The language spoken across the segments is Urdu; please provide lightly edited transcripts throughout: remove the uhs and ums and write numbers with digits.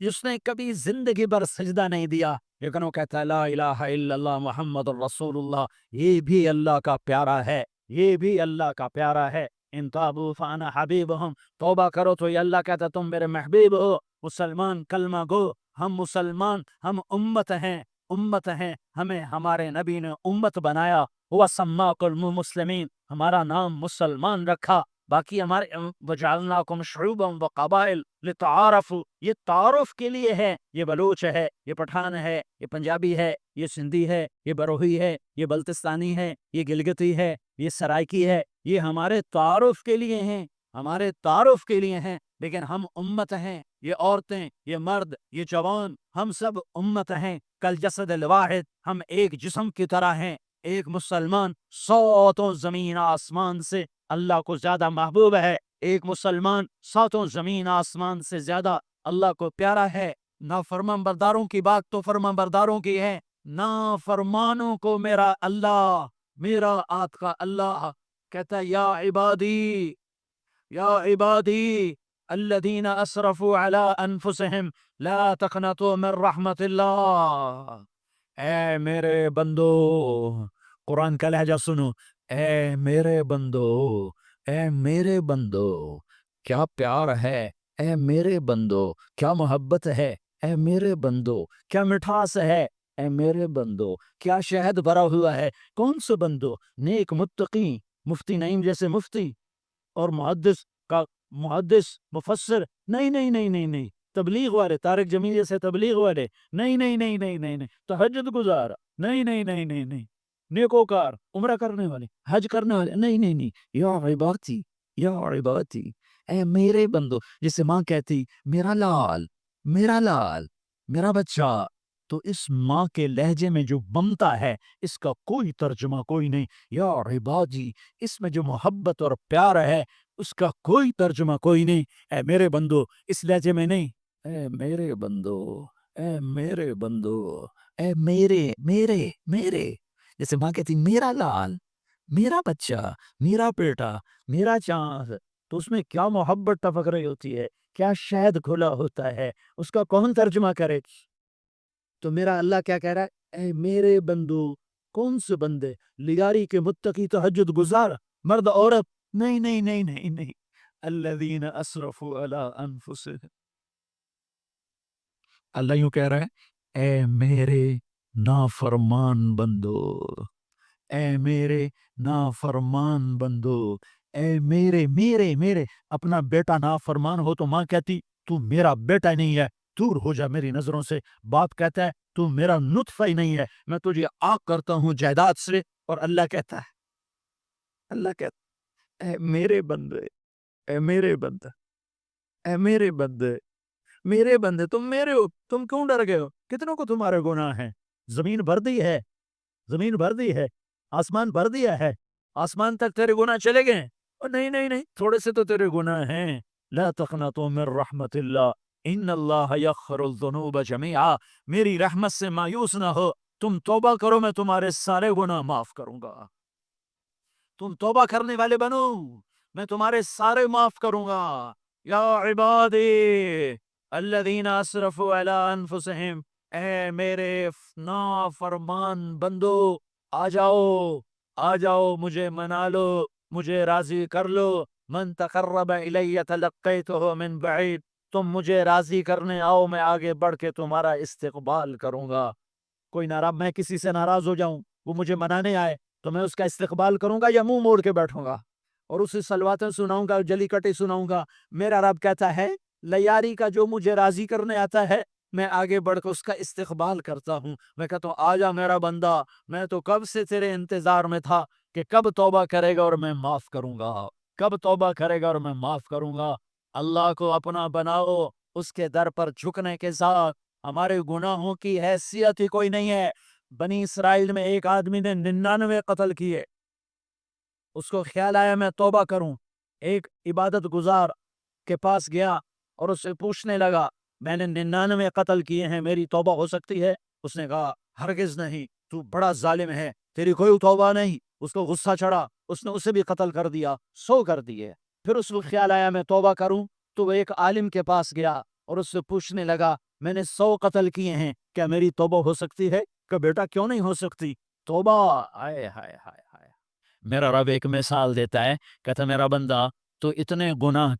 جس نے کبھی زندگی بھر سجدہ نہیں دیا لیکن وہ کہتا ہے لا الہ الا اللہ محمد الرسول اللہ، یہ بھی اللہ کا پیارا ہے، یہ بھی اللہ کا پیارا ہے۔ ان تابوا فانا حبیبہم، توبہ کرو تو یہ اللہ کہتا ہے تم میرے محبوب ہو۔ مسلمان کلمہ گو، ہم مسلمان، ہم امت ہیں، امت ہیں، ہمیں ہمارے نبی نے امت بنایا، وہ سماکم المسلمین، ہمارا نام مسلمان رکھا۔ باقی ہمارے وجعلناکم شعوبا وقبائل لتعارفوا، یہ تعارف کے لیے ہے، یہ بلوچ ہے، یہ پٹھان ہے، یہ پنجابی ہے، یہ سندھی ہے، یہ بروہی ہے، یہ بلتستانی ہے، یہ گلگتی ہے، یہ سرائکی ہے، یہ ہمارے تعارف کے لیے ہیں، ہمارے تعارف کے لیے ہیں، لیکن ہم امت ہیں، یہ عورتیں، یہ مرد، یہ جوان، ہم سب امت ہیں، کل جسد الواحد، ہم ایک جسم کی طرح ہیں۔ ایک مسلمان ساتوں زمین آسمان سے اللہ کو زیادہ محبوب ہے، ایک مسلمان ساتوں زمین آسمان سے زیادہ اللہ کو پیارا ہے۔ نافرمان برداروں کی بات تو فرمان برداروں کی ہے، نافرمانوں کو میرا اللہ، میرا آپ کا اللہ کہتا ہے یا عبادی، یا عبادی الذین اسرفوا علی انفسہم لا تقنطوا من رحمت اللہ، اے میرے بندو، قرآن کا لہجہ سنو، اے میرے بندو، اے میرے بندو، کیا پیار ہے، اے میرے بندو کیا محبت ہے، اے میرے بندو کیا مٹھاس ہے، اے میرے بندو کیا شہد بھرا ہوا ہے۔ کون سے بندو؟ نیک متقی، مفتی نعیم جیسے مفتی اور محدث مفسر، نہیں نہیں نہیں نہیں نہیں، تبلیغ والے، طارق جمیل جیسے تبلیغ والے، نہیں نہیں نہیں نہیں نہیں نہیں، تہجد گزار، نہیں نہیں نہیں نہیں نہیں، نیکوکار، عمرہ کرنے والے، حج کرنے والے، نہیں نہیں نہیں، یا عبادی، یا عبادی، اے میرے بندو، جسے ماں کہتی میرا لال، میرا لال، میرا بچہ، تو اس ماں کے لہجے میں جو بنتا ہے اس کا کوئی ترجمہ کوئی نہیں۔ یا عبادی، اس میں جو محبت اور پیار ہے اس کا کوئی ترجمہ کوئی نہیں۔ اے میرے بندو، اس لہجے میں نہیں، اے میرے بندو، اے میرے بندو، اے میرے میرے میرے، جیسے ماں کہتی میرا لال، میرا بچہ، میرا بیٹا، میرا چاند، تو اس میں کیا محبت ٹپک رہی ہوتی ہے، کیا شہد کھلا ہوتا ہے، اس کا کون ترجمہ کرے؟ تو میرا اللہ کیا کہہ رہا ہے، اے میرے بندو، کون سے بندے؟ لیاری کے متقی، تہجد گزار، مرد عورت، نہیں نہیں نہیں نہیں نہیں، الذین اسرفوا علی انفسہم، اللہ یوں کہہ رہا ہے اے میرے نافرمان بندو، اے میرے نافرمان بندو، اے میرے میرے میرے، اپنا بیٹا نافرمان ہو تو ماں کہتی تو میرا بیٹا نہیں ہے، دور ہو جا میری نظروں سے۔ باپ کہتا ہے تو میرا نطفہ ہی نہیں ہے، میں تجھے آگ کرتا ہوں جائیداد سے۔ اور اللہ کہتا ہے، اللہ کہتا ہے اے میرے بندے، اے میرے بندے، اے میرے بندے، میرے بندے، تم میرے ہو، تم کیوں ڈر گئے ہو؟ کتنوں کو تمہارے گناہ ہیں؟ زمین بھر دی ہے، زمین بھر دی ہے، آسمان بھر دیا ہے، آسمان تک تیرے گناہ چلے گئے؟ اور نہیں نہیں نہیں، تھوڑے سے تو تیرے گناہ ہیں۔ لا تقنطوا من رحمت اللہ ان اللہ یغفر الذنوب جميعا، میری رحمت سے مایوس نہ ہو، تم توبہ کرو میں تمہارے سارے گناہ معاف کروں گا، تم توبہ کرنے والے بنو میں تمہارے سارے معاف کروں گا۔ یا عبادی الذین اسرفوا علی انفسہم، اے میرے نافرمان بندو، آ جاؤ، آ جاؤ، مجھے منا لو، مجھے راضی کر لو۔ من تقرب الی تلقیتہ من بعید، تم مجھے راضی کرنے آؤ، میں آگے بڑھ کے تمہارا استقبال کروں گا۔ کوئی ناراض، میں کسی سے ناراض ہو جاؤں، وہ مجھے منانے آئے تو میں اس کا استقبال کروں گا یا منہ موڑ کے بیٹھوں گا اور اسے سلواتیں سناؤں گا، جلی کٹی سناؤں گا؟ میرا رب کہتا ہے لیاری کا جو مجھے راضی کرنے آتا ہے میں آگے بڑھ کے اس کا استقبال کرتا ہوں، میں کہتا ہوں آ جا میرا بندہ، میں تو کب سے تیرے انتظار میں تھا کہ کب توبہ کرے گا اور میں معاف کروں گا، کب توبہ کرے گا اور میں معاف کروں گا۔ اللہ کو اپنا بناؤ، اس کے در پر جھکنے کے ساتھ ہمارے گناہوں کی حیثیت ہی کوئی نہیں ہے۔ بنی اسرائیل میں ایک آدمی نے 99 قتل کیے، اس کو خیال آیا میں توبہ کروں، ایک عبادت گزار کے پاس گیا اور اس سے پوچھنے لگا میں نے 99 قتل کیے ہیں، میری توبہ ہو سکتی ہے؟ اس نے کہا ہرگز نہیں، تو بڑا ظالم ہے، تیری کوئی توبہ نہیں۔ اس کو غصہ چڑھا، اس نے اسے بھی قتل کر دیا، 100 کر دیے۔ پھر اس کو خیال آیا میں توبہ کروں، تو وہ ایک عالم کے پاس گیا اور اس سے پوچھنے لگا میں نے 100 قتل کیے ہیں، کیا میری توبہ ہو سکتی ہے؟ کہ بیٹا کیوں نہیں ہو سکتی توبہ؟ آئے ہائے ہائے ہائے، میرا رب ایک مثال دیتا ہے، کہتا میرا بندہ تو اتنے گناہ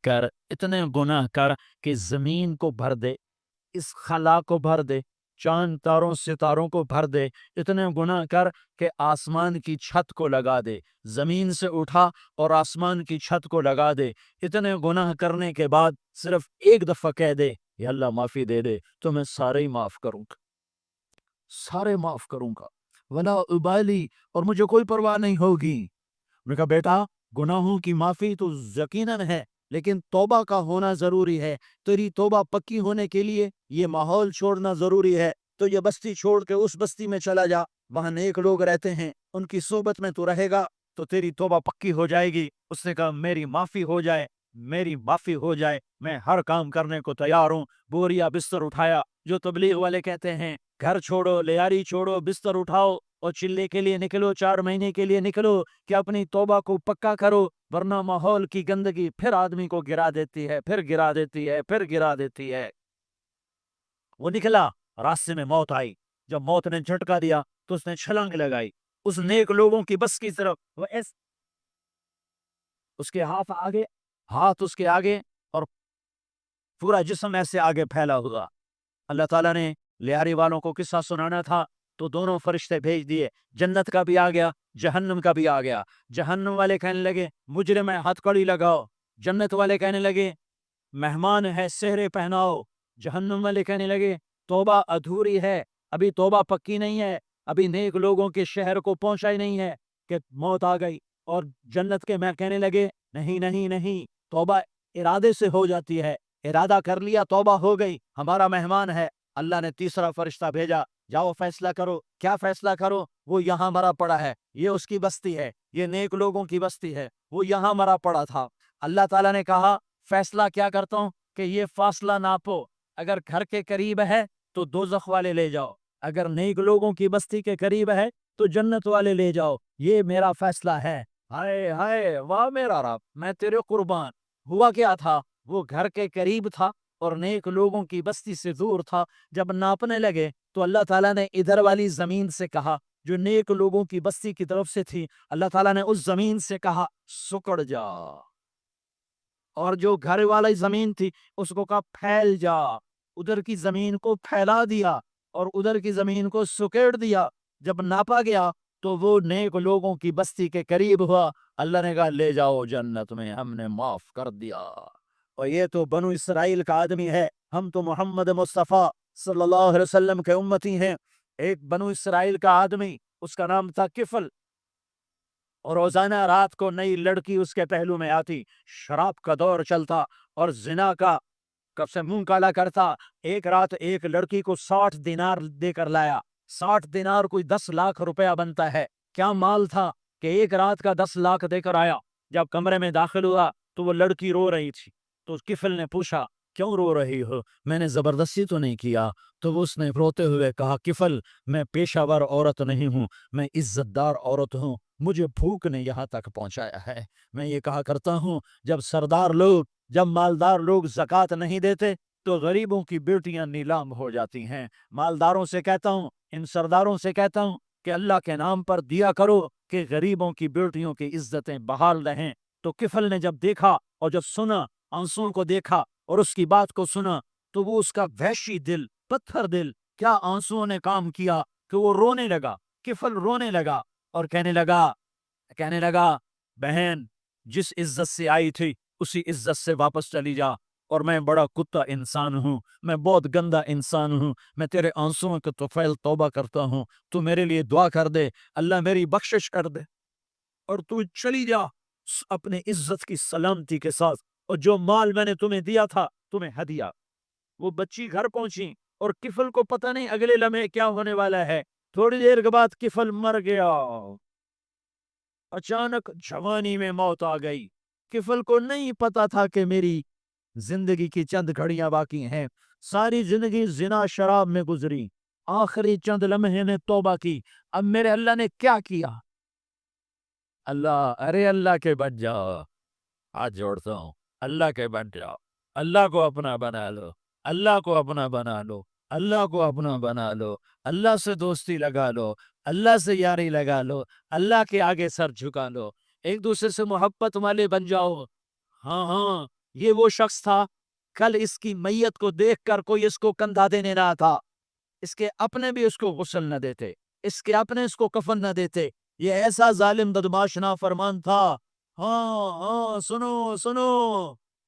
کر کہ زمین کو بھر دے، اس خلا کو بھر دے، چاند تاروں ستاروں کو بھر دے، اتنے گناہ کر کہ آسمان کی چھت کو لگا دے، زمین سے اٹھا اور آسمان کی چھت کو لگا دے، اتنے گناہ کرنے کے بعد صرف ایک دفعہ کہہ دے یا اللہ معافی دے دے تو میں سارے ہی معاف کروں گا، سارے معاف کروں گا، ولا ابالی، اور مجھے کوئی پرواہ نہیں ہوگی۔ میں نے کہا بیٹا گناہوں کی معافی تو یقیناً ہے، لیکن توبہ کا ہونا ضروری ہے، تیری توبہ پکی ہونے کے لیے یہ ماحول چھوڑنا ضروری ہے، تو یہ بستی چھوڑ کے اس بستی میں چلا جا، وہاں نیک لوگ رہتے ہیں، ان کی صحبت میں تو رہے گا تو تیری توبہ پکی ہو جائے گی۔ اس نے کہا میری معافی ہو جائے، میری معافی ہو جائے، میں ہر کام کرنے کو تیار ہوں۔ بوریا بستر اٹھایا، جو تبلیغ والے کہتے ہیں گھر چھوڑو، لیاری چھوڑو، بستر اٹھاؤ اور چلے کے لیے نکلو، 4 مہینے کے لیے نکلو کہ اپنی توبہ کو پکا کرو، ورنہ ماحول کی گندگی پھر آدمی کو گرا دیتی ہے، پھر گرا دیتی ہے، پھر گرا دیتی ہے۔ وہ نکلا، راستے میں موت آئی، جب موت نے جھٹکا دیا تو اس نے چھلانگ لگائی اس نیک لوگوں کی بس کی طرف، وہ اس کے ہاتھ اس کے آگے اور پورا جسم ایسے آگے پھیلا ہوا۔ اللہ تعالیٰ نے لیاری والوں کو قصہ سنانا تھا تو دونوں فرشتے بھیج دیے، جنت کا بھی آ گیا، جہنم کا بھی آ گیا۔ جہنم والے کہنے لگے مجرم ہے ہتھ کڑی لگاؤ، جنت والے کہنے لگے مہمان ہے سہرے پہناؤ۔ جہنم والے کہنے لگے توبہ ادھوری ہے، ابھی توبہ پکی نہیں ہے، ابھی نیک لوگوں کے شہر کو پہنچا ہی نہیں ہے کہ موت آ گئی۔ اور جنت کے میں کہنے لگے نہیں نہیں نہیں، توبہ ارادے سے ہو جاتی ہے، ارادہ کر لیا توبہ ہو گئی، ہمارا مہمان ہے۔ اللہ نے تیسرا فرشتہ بھیجا، جاؤ فیصلہ کرو۔ کیا فیصلہ کرو؟ وہ یہاں مرا پڑا ہے، یہ اس کی بستی ہے، یہ نیک لوگوں کی بستی ہے، وہ یہاں مرا پڑا تھا۔ اللہ تعالیٰ نے کہا فیصلہ کیا کرتا ہوں کہ یہ فاصلہ ناپو، اگر گھر کے قریب ہے تو دوزخ والے لے جاؤ، اگر نیک لوگوں کی بستی کے قریب ہے تو جنت والے لے جاؤ، یہ میرا فیصلہ ہے۔ ہائے ہائے واہ میرا رب، میں تیرے قربان۔ ہوا کیا تھا؟ وہ گھر کے قریب تھا اور نیک لوگوں کی بستی سے دور تھا۔ جب ناپنے لگے تو اللہ تعالیٰ نے ادھر والی زمین سے کہا جو نیک لوگوں کی بستی کی طرف سے تھی، اللہ تعالیٰ نے اس زمین سے کہا سکڑ جا، اور جو گھر والی زمین تھی اس کو کہا پھیل جا، ادھر کی زمین کو پھیلا دیا اور ادھر کی زمین کو سکیڑ دیا۔ جب ناپا گیا تو وہ نیک لوگوں کی بستی کے قریب ہوا، اللہ نے کہا لے جاؤ جنت میں، ہم نے معاف کر دیا۔ اور یہ تو بنو اسرائیل کا آدمی ہے، ہم تو محمد مصطفیٰ صلی اللہ علیہ وسلم کے امتی ہیں۔ ایک بنو اسرائیل کا آدمی، اس کا نام تھا کفل، اور روزانہ رات کو نئی لڑکی اس کے پہلو میں آتی، شراب کا دور چلتا اور زنا کا کب سے منہ کالا کرتا۔ ایک رات ایک لڑکی کو 60 دینار دے کر لایا، 60 دینار کوئی 10 لاکھ روپیہ بنتا ہے۔ کیا مال تھا کہ ایک رات کا 10 لاکھ دے کر آیا۔ جب کمرے میں داخل ہوا تو وہ لڑکی رو رہی تھی، تو کفل نے پوچھا کیوں رو رہی ہو؟ میں نے زبردستی تو نہیں کیا؟ تو اس نے روتے ہوئے کہا کفل میں پیشہ ور عورت نہیں ہوں، میں عزت دار عورت ہوں، مجھے بھوک نے یہاں تک پہنچایا ہے۔ میں یہ کہا کرتا ہوں جب سردار لوگ، جب مالدار لوگ زکوٰۃ نہیں دیتے تو غریبوں کی بیٹیاں نیلام ہو جاتی ہیں۔ مالداروں سے کہتا ہوں، ان سرداروں سے کہتا ہوں کہ اللہ کے نام پر دیا کرو کہ غریبوں کی بیٹیوں کی عزتیں بحال رہیں۔ تو کفل نے جب دیکھا اور جب سنا، آنسوؤں کو دیکھا اور اس کی بات کو سنا، تو وہ اس کا وحشی دل، پتھر دل، کیا آنسوؤں نے کام کیا کہ وہ رونے لگا۔ کفل رونے لگا اور کہنے لگا بہن جس عزت سے آئی تھی اسی عزت سے واپس چلی جا، اور میں بڑا کتا انسان ہوں، میں بہت گندا انسان ہوں، میں تیرے آنسوؤں کے طفیل توبہ کرتا ہوں، تو میرے لیے دعا کر دے، اللہ میری بخشش کر دے اور تو چلی جا اپنے عزت کی سلامتی کے ساتھ، اور جو مال میں نے تمہیں دیا تھا تمہیں ہدیہ۔ وہ بچی گھر پہنچی اور کفل کو پتہ نہیں اگلے لمحے کیا ہونے والا ہے۔ تھوڑی دیر کے بعد کفل مر گیا، اچانک جوانی میں موت آ گئی۔ کفل کو نہیں پتا تھا کہ میری زندگی کی چند گھڑیاں باقی ہیں، ساری زندگی زنا شراب میں گزری، آخری چند لمحے نے توبہ کی۔ اب میرے اللہ نے کیا کیا؟ اللہ کے بن جاؤ، ہاتھ جوڑتا ہوں، اللہ کے بن جاؤ، اللہ کو اپنا بنا لو۔ اللہ کو اپنا بنا لو، اللہ کو اپنا بنا لو، اللہ سے دوستی لگا لو، اللہ سے یاری لگا لو، اللہ کے آگے سر جھکا لو، ایک دوسرے سے محبت والے بن جاؤ۔ ہاں ہاں، یہ وہ شخص تھا، کل اس کی میت کو دیکھ کر کوئی اس کو کندھا دینے نہ تھا، اس کے اپنے بھی اس کو غسل نہ دیتے، اس کے اپنے اس کو کفن نہ دیتے، یہ ایسا ظالم بدماش نافرمان تھا۔ ہاں ہاں، سنو سنو،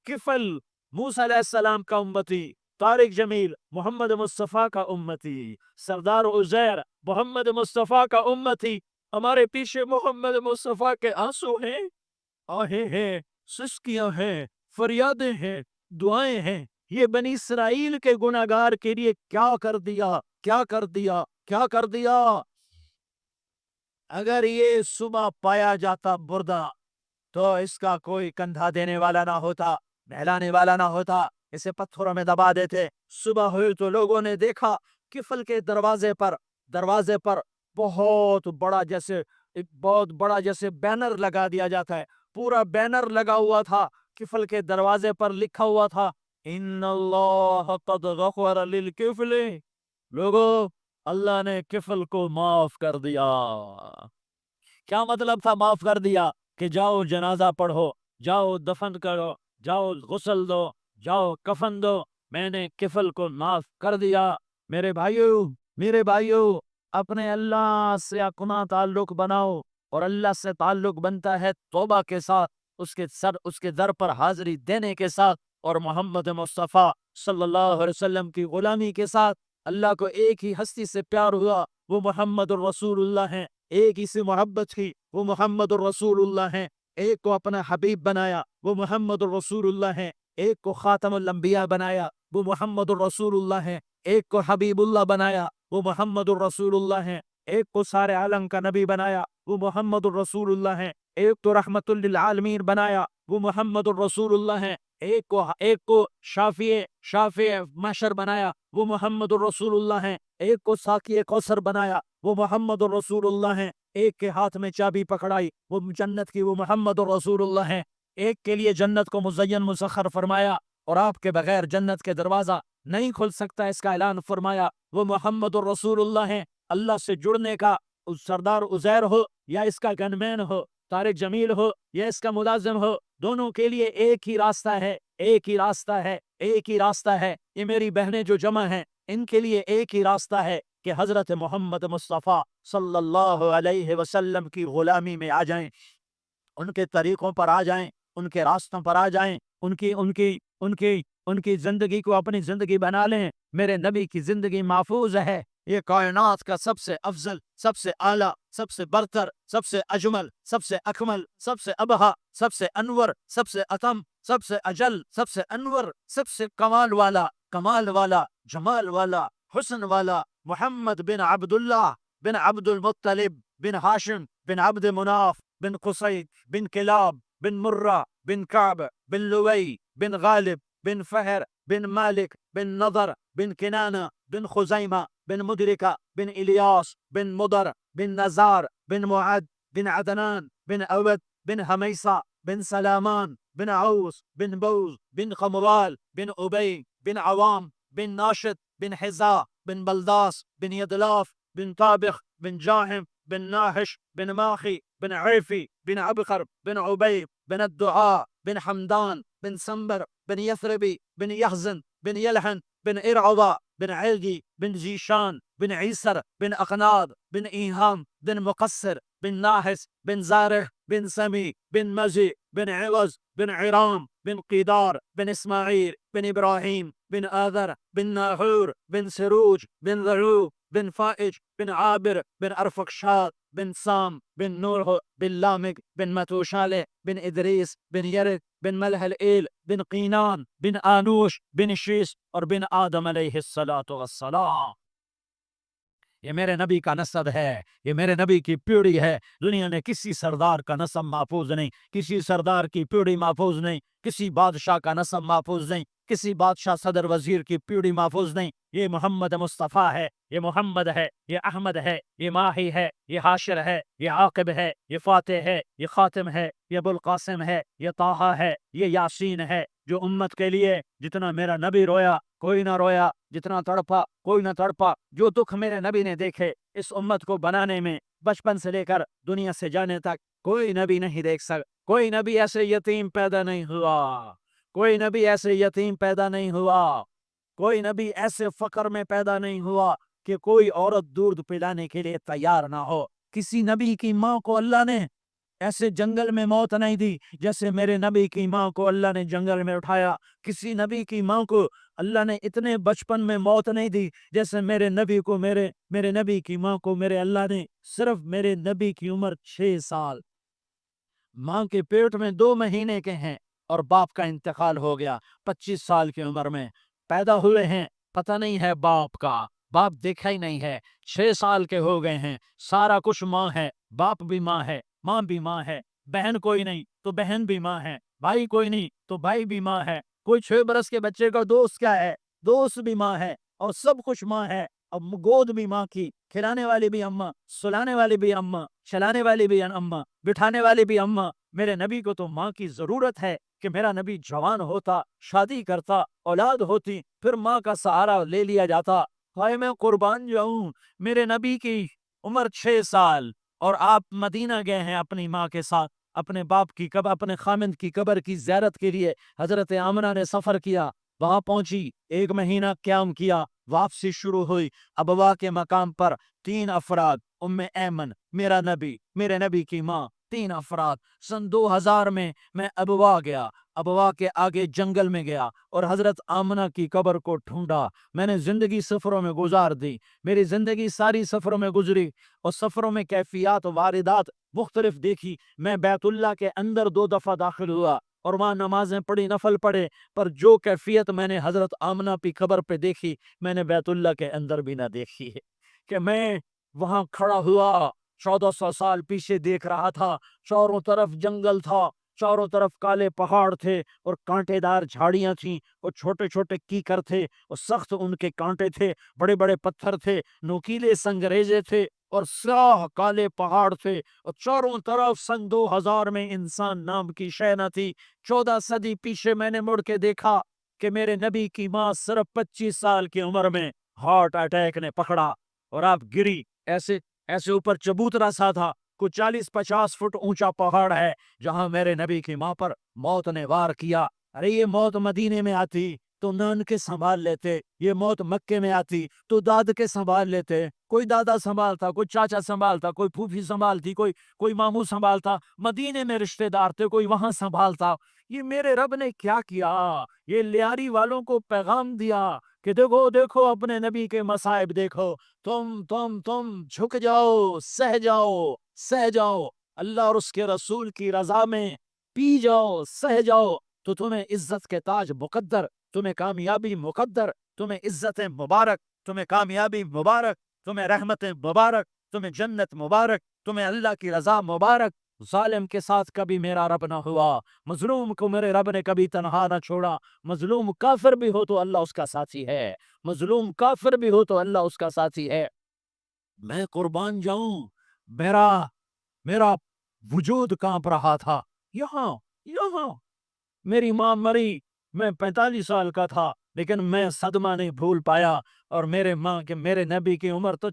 کفل موسیٰ علیہ السلام کا امتی، طارق جمیل محمد مصطفیٰ کا امتی، سردار عزیر محمد مصطفیٰ کا امتی، ہمارے پیچھے محمد مصطفیٰ کے آنسو ہیں، آہیں ہیں، سسکیاں ہیں، فریادیں ہیں، دعائیں ہیں۔ یہ بنی اسرائیل کے گناہگار کے لیے کیا کر دیا، کیا کر دیا، کیا کر دیا۔ اگر یہ صبح پایا جاتا مردہ تو اس کا کوئی کندھا دینے والا نہ ہوتا، نہلانے والا نہ ہوتا، اسے پتھروں میں دبا دیتے۔ صبح ہوئی تو لوگوں نے دیکھا کفل کے دروازے پر بہت بڑا جیسے بینر لگا دیا جاتا ہے، پورا بینر لگا ہوا تھا، کفل کے دروازے پر لکھا ہوا تھا ان اللہ قد غفر للکفل، لوگوں اللہ نے کفل کو معاف کر دیا۔ کیا مطلب تھا معاف کر دیا؟ کہ جاؤ جنازہ پڑھو، جاؤ دفن کرو، جاؤ غسل دو، جاؤ کفن دو، میں نے کفل کو معاف کر دیا۔ میرے بھائیو، اپنے اللہ سے اپنا تعلق بناؤ، اور اللہ سے تعلق بنتا ہے توبہ کے ساتھ، اس کے در پر حاضری دینے کے ساتھ، اور محمد مصطفیٰ صلی اللہ علیہ وسلم کی غلامی کے ساتھ۔ اللہ کو ایک ہی ہستی سے پیار ہوا، وہ محمد الرسول اللہ ہیں، ایک ہی سے محبت کی، وہ محمد الرسول اللہ ہیں، ایک کو اپنا حبیب بنایا، وہ محمد الرسول اللہ ہیں، ایک کو خاتم الانبیاء بنایا، وہ محمد الرسول اللہ ہیں، ایک کو حبیب اللہ بنایا، وہ محمد الرسول اللہ ہیں، ایک کو سارے عالم کا نبی بنایا، وہ محمد الرسول اللہ ہیں، ایک تو رحمت للعالمین بنایا، وہ محمد الرسول اللہ ہیں، ایک کو شافع محشر بنایا، وہ محمد الرسول اللہ ہیں، ایک کو ساقی کوثر بنایا، وہ محمد الرسول اللہ ہیں، ایک کے ہاتھ میں چابی پکڑائی، وہ جنت کی، وہ محمد الرسول اللہ ہیں، ایک کے لیے جنت کو مزین مسخر فرمایا، اور آپ کے بغیر جنت کے دروازہ نہیں کھل سکتا، اس کا اعلان فرمایا، وہ محمد الرسول اللہ ہیں۔ اللہ سے جڑنے کا سردار عزیر ہو یا اس کا گن مین ہو، طارق جمیل ہو یا اس کا ملازم ہو، دونوں کے لیے ایک ہی راستہ ہے، ایک ہی راستہ ہے، ایک ہی راستہ ہے۔ یہ میری بہنیں جو جمع ہیں، ان کے لیے ایک ہی راستہ ہے کہ حضرت محمد مصطفیٰ صلی اللہ علیہ وسلم کی غلامی میں آ جائیں، ان کے طریقوں پر آ جائیں، ان کے راستوں پر آ جائیں، ان کی زندگی کو اپنی زندگی بنا لیں۔ میرے نبی کی زندگی محفوظ ہے، یہ کائنات کا سب سے افضل، سب سے اعلیٰ، سب سے برتر، سب سے اجمل، سب سے اکمل، سب سے ابہا، سب سے انور، سب سے اتم، سب سے اجل، سب سے انور، سب سے کمال والا، جمال والا، حسن والا، محمد بن عبداللہ بن عبد المطلب بن ہاشم بن عبد مناف بن قصي بن كلاب بن مرة بن كعب بن لؤي بن غالب بن فهر بن مالك بن نضر بن كنانة بن خزيمة بن مدركة بن إلياس بن مضر بن نزار بن معد بن عدنان بن أود بن هميصة بن سلامان بن عوس بن بوز بن خمرال بن أبي بن عوام بن ناشد بن حزاء بن بلداس بن يدلاف بن طابخ بن جاهم بن ناحش بن ماخي بن عيفي بن عبقر بن عبيب بن الدعاء بن حمدان بن سنبر بن يثربي بن يحزن بن يلحن بن إرعضا بن علقي بن جيشان بن عيسر بن أقناض بن إيهام بن مقصر بن ناحس بن زارح بن سمي بن مجي بن عوز بن عرام بن قيدار بن إسماعيل بن إبراهيم بن آذر بن ناحور بن سروج بن ذعوب بن فائج بن عابر بن أرفقشاد بن سام بن نوح بن لامق بن متوشالح بن إدريس بن يرد بن ملح الإيل بن قينان بن آنوش بن شيس اور بن آدم علیہ السلام۔ یہ میرے نبی کا نسب ہے، یہ میرے نبی کی پیڑھی ہے۔ دنیا نے کسی سردار کا نسب محفوظ نہیں، کسی سردار کی پیڑھی محفوظ نہیں، کسی بادشاہ کا نسب محفوظ نہیں، کسی بادشاہ صدر وزیر کی پیڑھی محفوظ نہیں۔ یہ محمد مصطفیٰ ہے، یہ محمد ہے، یہ احمد ہے، یہ ماہی ہے، یہ حاشر ہے، یہ عاقب ہے، یہ فاتح ہے، یہ خاتم ہے، یہ ابوالقاسم ہے، یہ طٰہٰ ہے، یہ یاسین ہے۔ جو امت کے لیے جتنا میرا نبی رویا کوئی نہ رویا جتنا تڑپا کوئی نہ تڑپا جو دکھ میرے نبی نے دیکھے اس امت کو بنانے میں، بچپن سے لے کر دنیا سے جانے تک کوئی نبی نہیں دیکھ سکتا. کوئی نبی ایسے یتیم پیدا نہیں ہوا، کوئی نبی ایسے یتیم پیدا نہیں ہوا، کوئی نبی ایسے فقر میں پیدا نہیں ہوا کہ کوئی عورت دودھ پلانے کے لیے تیار نہ ہو. کسی نبی کی ماں کو اللہ نے ایسے جنگل میں موت نہیں دی جیسے میرے نبی کی ماں کو اللہ نے جنگل میں اٹھایا. کسی نبی کی ماں کو اللہ نے اتنے بچپن میں موت نہیں دی جیسے میرے نبی کو، میرے نبی کی ماں کو میرے اللہ نے صرف میرے نبی کی عمر 6 سال، ماں کے پیٹ میں 2 مہینے کے ہیں اور باپ کا انتقال ہو گیا 25 سال کی عمر میں پیدا ہوئے ہیں. پتہ نہیں ہے باپ کا، باپ دیکھا ہی نہیں ہے. 6 سال کے ہو گئے ہیں، سارا کچھ ماں ہے، باپ بھی ماں ہے، ماں بھی ماں ہے، بہن کوئی نہیں تو بہن بھی ماں ہے، بھائی کوئی نہیں تو بھائی بھی ماں ہے، کوئی 6 برس کے بچے کا دوست کیا ہے، دوست بھی ماں ہے، اور سب کچھ ماں ہے. اب گود بھی ماں کی، کھلانے والی بھی اماں، سلانے والی بھی اماں، چلانے والی بھی اماں، بٹھانے والی بھی اماں. میرے نبی کو تو ماں کی ضرورت ہے کہ میرا نبی جوان ہوتا، شادی کرتا، اولاد ہوتی، پھر ماں کا سہارا لے لیا جاتا. ہائے میں قربان جاؤں، میرے نبی کی عمر 6 سال اور آپ مدینہ گئے ہیں اپنی ماں کے ساتھ، اپنے باپ کی قبر، اپنے خامند کی قبر کی زیارت کے لیے حضرت آمنہ نے سفر کیا. وہاں پہنچی، 1 مہینہ قیام کیا، واپسی شروع ہوئی. ابوا کے مقام پر 3 افراد، ام ایمن، میرا نبی، میرے نبی کی ماں، 3 افراد. سن 2000 میں ابوا گیا، ابوا کے آگے جنگل میں گیا اور حضرت آمنہ کی قبر کو ڈھونڈا. میں نے زندگی سفروں میں گزار دی، میری زندگی ساری سفروں میں گزری اور سفروں میں کیفیات و واردات مختلف دیکھی. میں بیت اللہ کے اندر 2 دفعہ داخل ہوا اور وہاں نمازیں پڑھی، نفل پڑھے، پر جو کیفیت میں نے حضرت آمنہ کی قبر پہ دیکھی میں نے بیت اللہ کے اندر بھی نہ دیکھی ہے. کہ میں وہاں کھڑا ہوا 1400 سال پیچھے دیکھ رہا تھا، چاروں طرف جنگل تھا، چاروں طرف کالے پہاڑ تھے اور کانٹے دار جھاڑیاں تھیں اور چھوٹے چھوٹے کیکر تھے اور سخت ان کے کانٹے تھے، بڑے بڑے پتھر تھے، نوکیلے سنگریزے تھے اور سیاہ کالے پہاڑ تھے اور چاروں طرف. سن 2000 میں انسان نام کی شے نہ تھی. 14 صدی پیچھے میں نے مڑ کے دیکھا کہ میرے نبی کی ماں صرف 25 سال کی عمر میں ہارٹ اٹیک نے پکڑا اور آپ گری. ایسے ایسے اوپر چبوترا سا تھا، کوئی 40-50 فٹ اونچا پہاڑ ہے جہاں میرے نبی کی ماں پر موت نے وار کیا. ارے یہ موت مدینے میں آتی تو نان کے سنبھال لیتے، یہ موت مکے میں آتی تو داد کے سنبھال لیتے. کوئی دادا سنبھالتا، کوئی چاچا سنبھالتا، کوئی پھوپھی سنبھالتی، کوئی ماموں سنبھالتا، مدینے میں رشتہ دار تھے کوئی وہاں سنبھالتا. یہ میرے رب نے کیا کیا؟ یہ لیاری والوں کو پیغام دیا کہ دیکھو دیکھو اپنے نبی کے مصائب دیکھو، تم جھک جاؤ، سہ جاؤ اللہ اور اس کے رسول کی رضا میں، پی جاؤ، سہ جاؤ تو تمہیں عزت کے تاج مقدر، تمہیں کامیابی مقدر، تمہیں عزت مبارک، تمہیں کامیابی مبارک، تمہیں رحمت مبارک، تمہیں جنت مبارک، تمہیں اللہ کی رضا مبارک. ظالم کے ساتھ کبھی میرا رب نہ ہوا، مظلوم کو میرے رب نے کبھی تنہا نہ چھوڑا. مظلوم کافر بھی ہو تو اللہ اس کا ساتھی ہے، مظلوم کافر بھی ہو تو اللہ اس کا ساتھی ہے. میں قربان جاؤں، میرا میرا وجود کانپ رہا تھا. یہاں میری ماں مری، میں 45 سال کا تھا لیکن میں صدمہ نہیں بھول پایا. اور میرے نبی کی عمر تو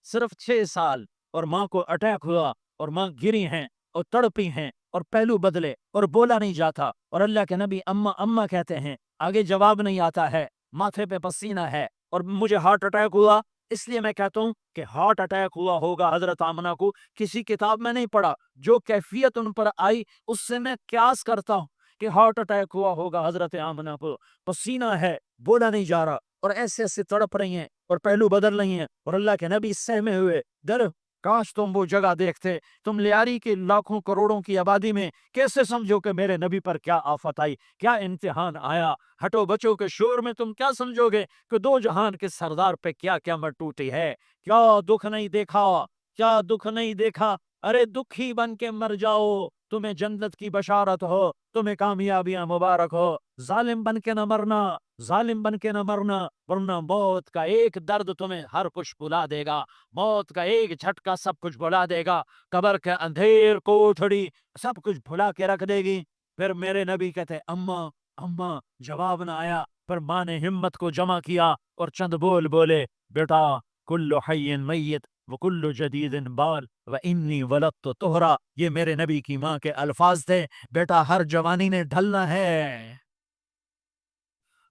صرف 6 سال اور ماں کو اٹیک ہوا اور ماں گری ہیں اور تڑپی ہیں اور پہلو بدلے اور بولا نہیں جاتا اور اللہ کے نبی اماں اماں کہتے ہیں، آگے جواب نہیں آتا ہے، ماتھے پہ پسینہ ہے. اور مجھے ہارٹ اٹیک ہوا، اس لیے میں کہتا ہوں کہ ہارٹ اٹیک ہوا ہوگا حضرت آمنہ کو، کسی کتاب میں نہیں پڑھا، جو کیفیت ان پر آئی اس سے میں قیاس کرتا ہوں کہ ہارٹ اٹیک ہوا ہوگا حضرت آمنہ کو. پسینہ ہے، بولا نہیں جا رہا اور ایسے ایسے تڑپ رہی ہیں اور پہلو بدل رہی ہیں اور اللہ کے نبی سہمے ہوئے. در کاش تم وہ جگہ دیکھتے، تم لیاری کی لاکھوں کروڑوں کی آبادی میں کیسے سمجھو کہ میرے نبی پر کیا آفت آئی، کیا امتحان آیا. ہٹو بچوں کے شور میں تم کیا سمجھو گے کہ 2 جہان کے سردار پہ کیا قیامت ٹوٹی ہے. کیا دکھ نہیں دیکھا، کیا دکھ نہیں دیکھا. ارے دکھی بن کے مر جاؤ، تمہیں جنت کی بشارت ہو، تمہیں کامیابیاں مبارک ہو. ظالم بن کے نہ مرنا، ظالم بن کے نہ مرنا، ورنہ موت کا ایک درد تمہیں ہر کچھ بلا دے گا، موت کا ایک جھٹکا سب کچھ بلا دے گا، قبر کے اندھیر کوٹھڑی سب کچھ بھلا کے رکھ دے گی. پھر میرے نبی کہتے اماں اما جواب نہ آیا، پر ماں نے ہمت کو جمع کیا اور چند بول بولے، بیٹا کل حی میت وکل جدید بال وانی ولدت طہرا، یہ میرے نبی کی ماں کے الفاظ تھے۔ بیٹا ہر جوانی نے ڈھلنا ہے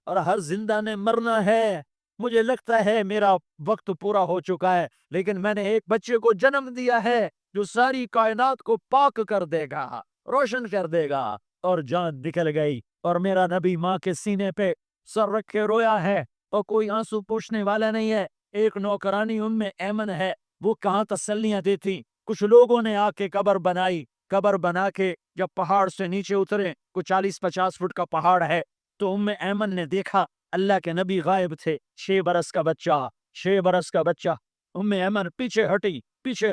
اور ہر زندہ نے مرنا ہے۔ مجھے لگتا ہے میرا وقت پورا ہو چکا ہے، لیکن میں نے ایک بچے کو جنم دیا ہے جو ساری کائنات کو پاک کر دے گا، روشن کر دے گا۔ اور جان نکل گئی، اور میرا نبی ماں کے سینے پہ سر رکھ کے رویا ہے، اور کوئی آنسو پوچھنے والا نہیں ہے۔ ایک نوکرانی ایمن ہے، وہ کہاں تسلیاں دیتی۔ کچھ لوگوں نے آ کے قبر بنائی، قبر بنا کے جب پہاڑ سے نیچے اترے، کچھ 40-50 فٹ کا پہاڑ ہے، تو ایمن نے دیکھا اللہ کے نبی غائب تھے، 6 برس کا بچہ، 6 برس کا بچہ۔ ایمن پیچھے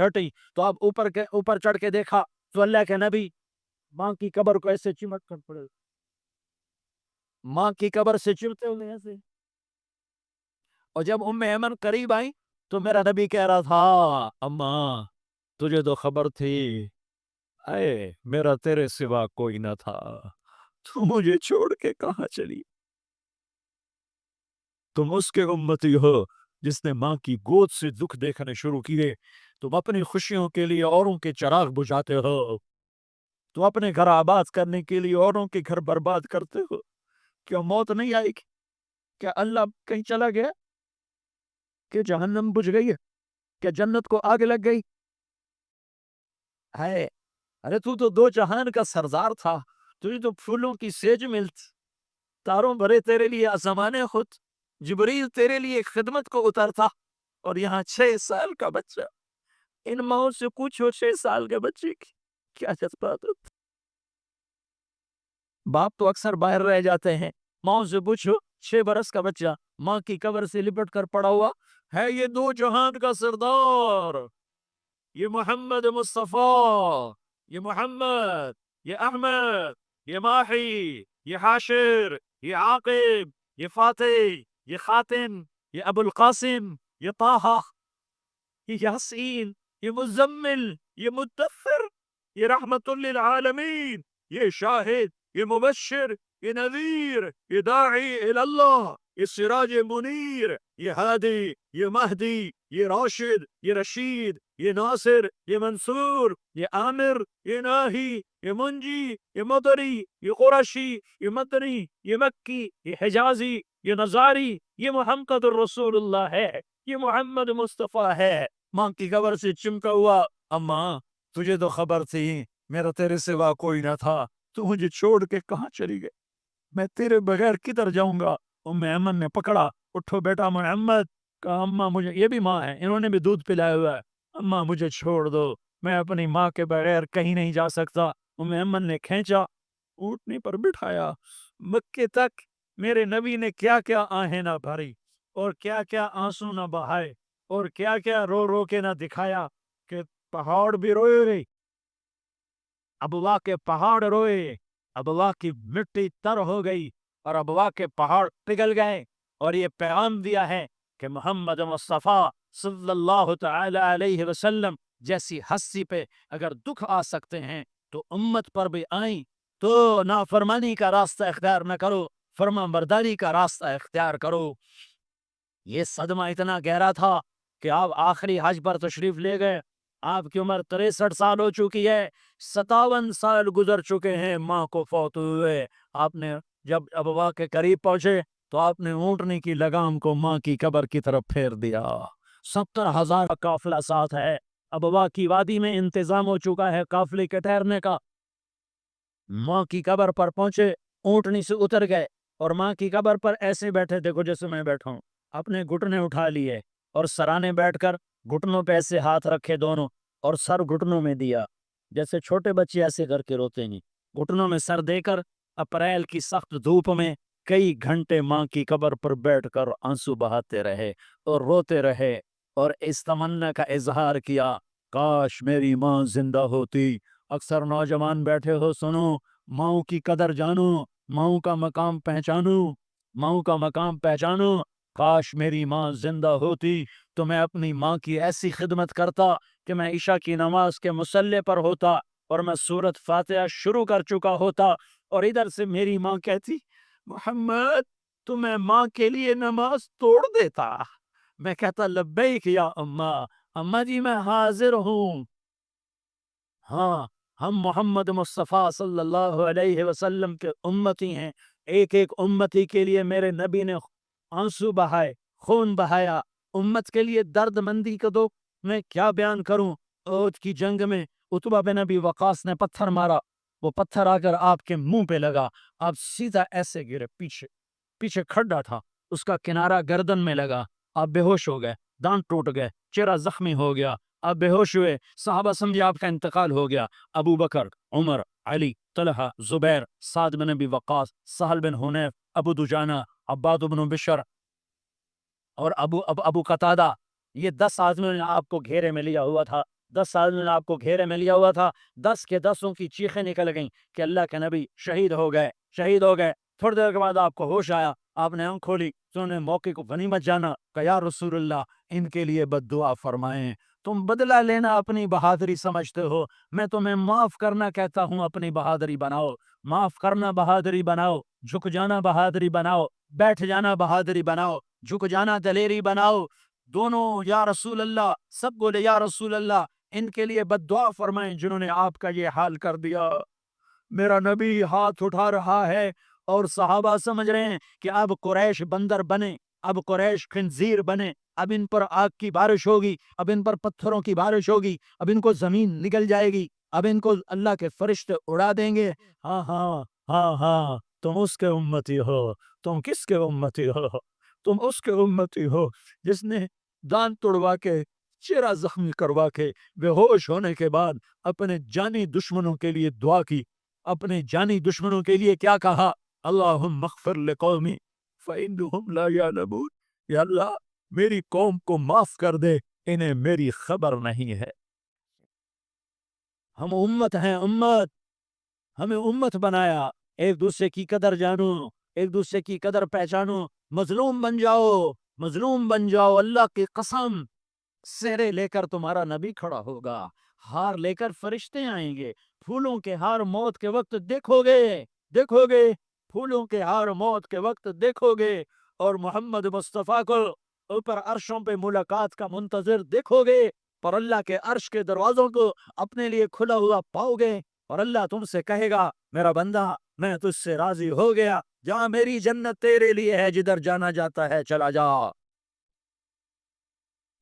ہٹی تو اب اوپر چڑھ کے دیکھا تو اللہ کے نبی ماں کی قبر کو ایسے چمٹ کر پڑے، ماں کی قبر سے چمٹتے ہوئے ایسے۔ اور جب ایمن قریب آئی تو میرا نبی کہہ رہا تھا، اماں تجھے تو خبر تھی، اے میرا تیرے سوا کوئی نہ تھا، تو مجھے چھوڑ کے کہاں چلی؟ تم اس کے امتی ہو جس نے ماں کی گود سے دکھ دیکھنے شروع کیے۔ تم اپنی خوشیوں کے لیے اوروں کے چراغ بجھاتے ہو، تم اپنے گھر آباد کرنے کے لیے اوروں کے گھر برباد کرتے ہو۔ کیا موت نہیں آئے گی؟ کیا اللہ کہیں چلا گیا؟ کہ جہنم بجھ گئی ہے؟ کیا جنت کو آگ لگ گئی ہے؟ ارے تو دو جہان کا سردار تھا، تجھے تو پھولوں کی سیج ملت، تاروں بھرے تیرے لیے آسمانے خود، جبریل تیرے لیے خدمت کو اترتا، اور یہاں 6 سال کا بچہ۔ ان ماؤں سے پوچھو 6 سال کے بچے کی کیا جذبات ہوتے۔ باپ تو اکثر باہر رہ جاتے ہیں، ماؤں سے پوچھو 6 برس کا بچہ ماں کی قبر سے لپٹ کر پڑا ہوا ہے، یہ دو جہان کا سردار، یہ محمد مصطفیٰ، یہ محمد، یہ احمد، یہ ماہی، یہ حاشر، یہ عاقب، یہ فاتح، یہ خاتم، یہ ابو القاسم، یہ طه، یہ یاسین، یہ مزمل، یہ مدثر، یہ رحمت للعالمین، یہ شاہد، یہ مبشر، یہ نذیر، یہ داعی اللہ، یہ سراج منیر، یہ ہادی، یہ مہدی، یہ راشد، یہ رشید، یہ ناصر، یہ منصور، یہ عامر، یہ ناہی، یہ منجی، یہ مدری، یہ قرشی، یہ مدنی، یہ مکی، یہ حجازی، یہ نظاری، یہ محمد الرسول اللہ ہے، یہ محمد مصطفیٰ ہے۔ ماں کی قبر سے چمکا ہوا، اماں تجھے تو خبر تھی میرا تیرے سوا کوئی نہ تھا، تو مجھے چھوڑ کے کہاں چلی گئے؟ میں تیرے بغیر کدھر جاؤں گا؟ ایمن نے پکڑا، اٹھو بیٹا محمد، کہا اماں مجھے، یہ بھی ماں ہے، انہوں نے بھی دودھ پلایا ہوا ہے، اماں مجھے چھوڑ دو، میں اپنی ماں کے بغیر کہیں نہیں جا سکتا۔ ایمن نے کھینچا، اونٹنی پر بٹھایا، مکے تک میرے نبی نے کیا کیا آہیں نہ بھری، اور کیا کیا آنسو نہ بہائے، اور کیا کیا رو رو کے نہ دکھایا، کہ پہاڑ بھی روئے رہی، ابوا کے پہاڑ روئے، ابوا کی مٹی تر ہو گئی، اور ابوا کے پہاڑ پگھل گئے، اور یہ پیغام دیا ہے کہ محمد مصطفیٰ صلی اللہ تعالی علیہ وسلم جیسی ہستی پہ اگر دکھ آ سکتے ہیں تو امت پر بھی آئیں، تو نافرمانی کا راستہ اختیار نہ کرو، فرما برداری کا راستہ اختیار کرو۔ یہ صدمہ اتنا گہرا تھا کہ آپ آخری حج پر تشریف لے گئے، آپ کی عمر 63 سال ہو چکی ہے، 57 سال گزر چکے ہیں ماں کو فوت ہوئے۔ آپ نے جب ابوا کے قریب پہنچے تو آپ نے اونٹنی کی لگام کو ماں کی قبر کی طرف پھیر دیا۔ 70,000 کا قافلہ ساتھ ہے، ابوا کی وادی میں انتظام ہو چکا ہے قافلے کے ٹھہرنے کا۔ ماں کی قبر پر پہنچے، اونٹنی سے اتر گئے، اور ماں کی قبر پر ایسے بیٹھے، دیکھو جیسے میں بیٹھا ہوں، اپنے گھٹنے اٹھا لیے، اور سرانے بیٹھ کر گھٹنوں پہ ایسے ہاتھ رکھے دونوں، اور سر گھٹنوں میں دیا، جیسے چھوٹے بچے ایسے کر کے روتے نہیں، گھٹنوں میں سر دے کر اپریل کی سخت دھوپ میں کئی گھنٹے ماں کی قبر پر بیٹھ کر آنسو بہاتے رہے اور روتے رہے، اور اس تمنا کا اظہار کیا، کاش میری ماں زندہ ہوتی۔ اکثر نوجوان بیٹھے ہو، سنو، ماؤں کی قدر جانو، ماؤں کا مقام پہچانو، ماؤں کا مقام پہچانو۔ کاش میری ماں زندہ ہوتی تو میں اپنی ماں کی ایسی خدمت کرتا کہ میں عشاء کی نماز کے مصلے پر ہوتا اور میں سورۃ فاتحہ شروع کر چکا ہوتا، اور ادھر سے میری ماں کہتی محمد تو میں ماں کے لیے نماز توڑ دیتا. میں کہتا لبیک یا اماں, اماں جی میں حاضر ہوں. ہاں, ہم محمد مصطفیٰ صلی اللہ علیہ وسلم کے امتی ہیں. ایک ایک امتی کے لیے میرے نبی نے آنسو بہائے, خون بہایا. امت کے لیے درد مندی کا تو میں کیا بیان کروں. احد کی جنگ میں عتبہ بن ابی وقاص نے پتھر مارا, وہ پتھر آ کر آپ کے منہ پہ لگا, آپ سیدھا ایسے گرے. پیچھے کھڈا تھا, اس کا کنارہ گردن میں لگا, آپ بے ہوش ہو گئے, دانت ٹوٹ گئے, چہرہ زخمی ہو گیا, آپ بے ہوش ہوئے. صحابہ سمجھے آپ کا انتقال ہو گیا. ابو بکر, عمر, علی, طلحہ, زبیر, سعد بن ابی وقاص, سہل بن حنیف, ابو دجانہ, عباد بن بشر اور ابو قتادہ, یہ 10 آدمیوں نے آپ کو گھیرے میں لیا ہوا تھا. 10 آدمیوں نے آپ کو گھیرے میں لیا ہوا تھا. 10 کے 10 کی چیخیں نکل گئیں کہ اللہ کے نبی شہید ہو گئے, شہید ہو گئے. تھوڑی دیر کے بعد آپ کو ہوش آیا, آپ نے آنکھ کھولی تو انہوں نے موقع کو غنیمت جانا کہ یا رسول اللہ ان کے لیے بد دعا فرمائیں. تم بدلہ لینا اپنی بہادری سمجھتے ہو, میں تمہیں معاف کرنا کہتا ہوں اپنی بہادری بناؤ. معاف کرنا بہادری بناؤ, جھک جانا بہادری بناؤ, بیٹھ جانا بہادری بناؤ, جھک جانا دلیری بناؤ. دونوں یا رسول اللہ, سب بولے یا رسول اللہ ان کے لیے بد دعا فرمائیں جنہوں نے آپ کا یہ حال کر دیا. میرا نبی ہاتھ اٹھا رہا ہے اور صحابہ سمجھ رہے ہیں کہ اب قریش بندر بنے, اب قریش خنزیر بنے, اب ان پر آگ کی بارش ہوگی, اب ان پر پتھروں کی بارش ہوگی, اب ان کو زمین نگل جائے گی, اب ان کو اللہ کے فرشتے اڑا دیں گے. ہاں ہاں ہاں ہاں, تم اس کے امتی ہو. تم کس کے امتی ہو؟ تم اس کے امتی ہو جس نے دانت توڑوا کے, چہرہ زخمی کروا کے, بے ہوش ہونے کے بعد اپنے جانی دشمنوں کے لیے دعا کی. اپنے جانی دشمنوں کے لیے کیا کہا؟ اللہم اغفر لقومی فإنہم لا یعلمون. یا اللہ میری قوم کو معاف کر دے, انہیں میری خبر نہیں ہے. ہم امت ہیں, امت, ہمیں امت بنایا. ایک دوسرے کی قدر جانو, ایک دوسرے کی قدر پہچانو. مظلوم بن جاؤ, مظلوم بن جاؤ. اللہ کی قسم, سہرے لے کر تمہارا نبی کھڑا ہوگا, ہار لے کر فرشتے آئیں گے. پھولوں کے ہار موت کے وقت دیکھو گے, دیکھو گے, پھولوں کے ہار موت کے وقت دیکھو گے, اور محمد مصطفیٰ کو اوپر عرشوں پہ ملاقات کا منتظر دیکھو گے, پر اللہ کے عرش کے دروازوں کو اپنے لیے کھلا ہوا پاؤ گے, اور اللہ تم سے کہے گا میرا بندہ میں تجھ سے راضی ہو گیا, جہاں میری جنت تیرے لیے ہے, جدھر جانا جاتا ہے چلا جا.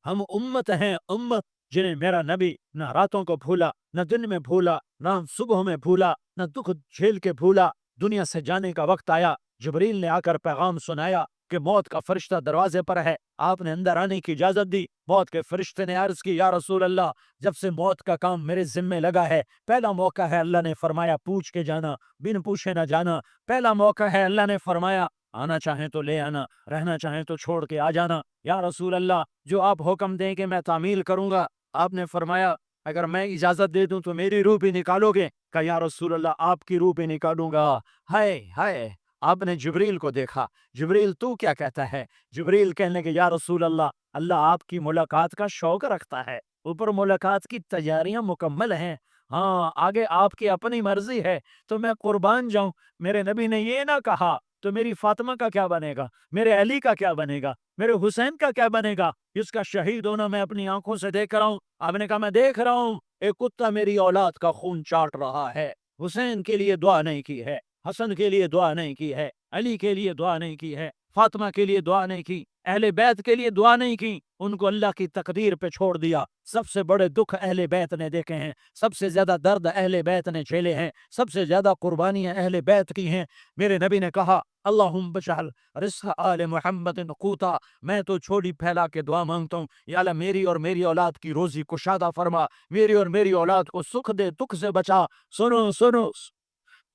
ہم امت ہیں, امت جنہیں میرا نبی نہ راتوں کو بھولا, نہ دن میں بھولا, نہ صبح میں بھولا, نہ دکھ جھیل کے بھولا. دنیا سے جانے کا وقت آیا, جبریل نے آ کر پیغام سنایا کہ موت کا فرشتہ دروازے پر ہے. آپ نے اندر آنے کی اجازت دی. موت کے فرشتے نے عرض کی یا رسول اللہ جب سے موت کا کام میرے ذمے لگا ہے, پہلا موقع ہے, اللہ نے فرمایا پوچھ کے جانا, بن پوچھے نہ جانا. پہلا موقع ہے, اللہ نے فرمایا آنا چاہیں تو لے آنا, رہنا چاہیں تو چھوڑ کے آ جانا. یا رسول اللہ جو آپ حکم دیں کہ میں تعمیل کروں گا. آپ نے فرمایا اگر میں اجازت دے دوں تو میری روح بھی نکالو گے؟ کہ یا رسول اللہ آپ کی روح بھی نکالوں گا. ہائے ہائے, آپ نے جبریل کو دیکھا. جبریل تو کیا کہتا ہے؟ جبریل کہنے کہ یا رسول اللہ اللہ آپ کی ملاقات کا شوق رکھتا ہے, اوپر ملاقات کی تیاریاں مکمل ہیں, ہاں آگے آپ کی اپنی مرضی ہے تو میں قربان جاؤں. میرے نبی نے یہ نہ کہا تو میری فاطمہ کا کیا بنے گا, میرے علی کا کیا بنے گا, میرے حسین کا کیا بنے گا, جس کا شہید ہونا میں اپنی آنکھوں سے دیکھ رہا ہوں. آپ نے کہا میں دیکھ رہا ہوں, ایک کتا میری اولاد کا خون چاٹ رہا ہے. حسین کے لیے دعا نہیں کی ہے, حسن کے لیے دعا نہیں کی ہے, علی کے لیے دعا نہیں کی ہے, فاطمہ کے لیے دعا نہیں کی, اہل بیت کے لیے دعا نہیں کی. ان کو اللہ کی تقدیر پہ چھوڑ دیا. سب سے بڑے دکھ اہل بیت نے دیکھے ہیں, سب سے زیادہ درد اہل بیت نے جھیلے ہیں, سب سے زیادہ قربانیاں اہل بیت کی ہیں. میرے نبی نے کہا اللہم بجعل رزق آل محمد قوتا, میں تو چھوڑی پھیلا کے دعا مانگتا ہوں, یا اللہ میری اور میری اولاد کی روزی کشادہ فرما, میری اور میری اولاد کو سکھ دے, دکھ سے بچا. سنو سنو,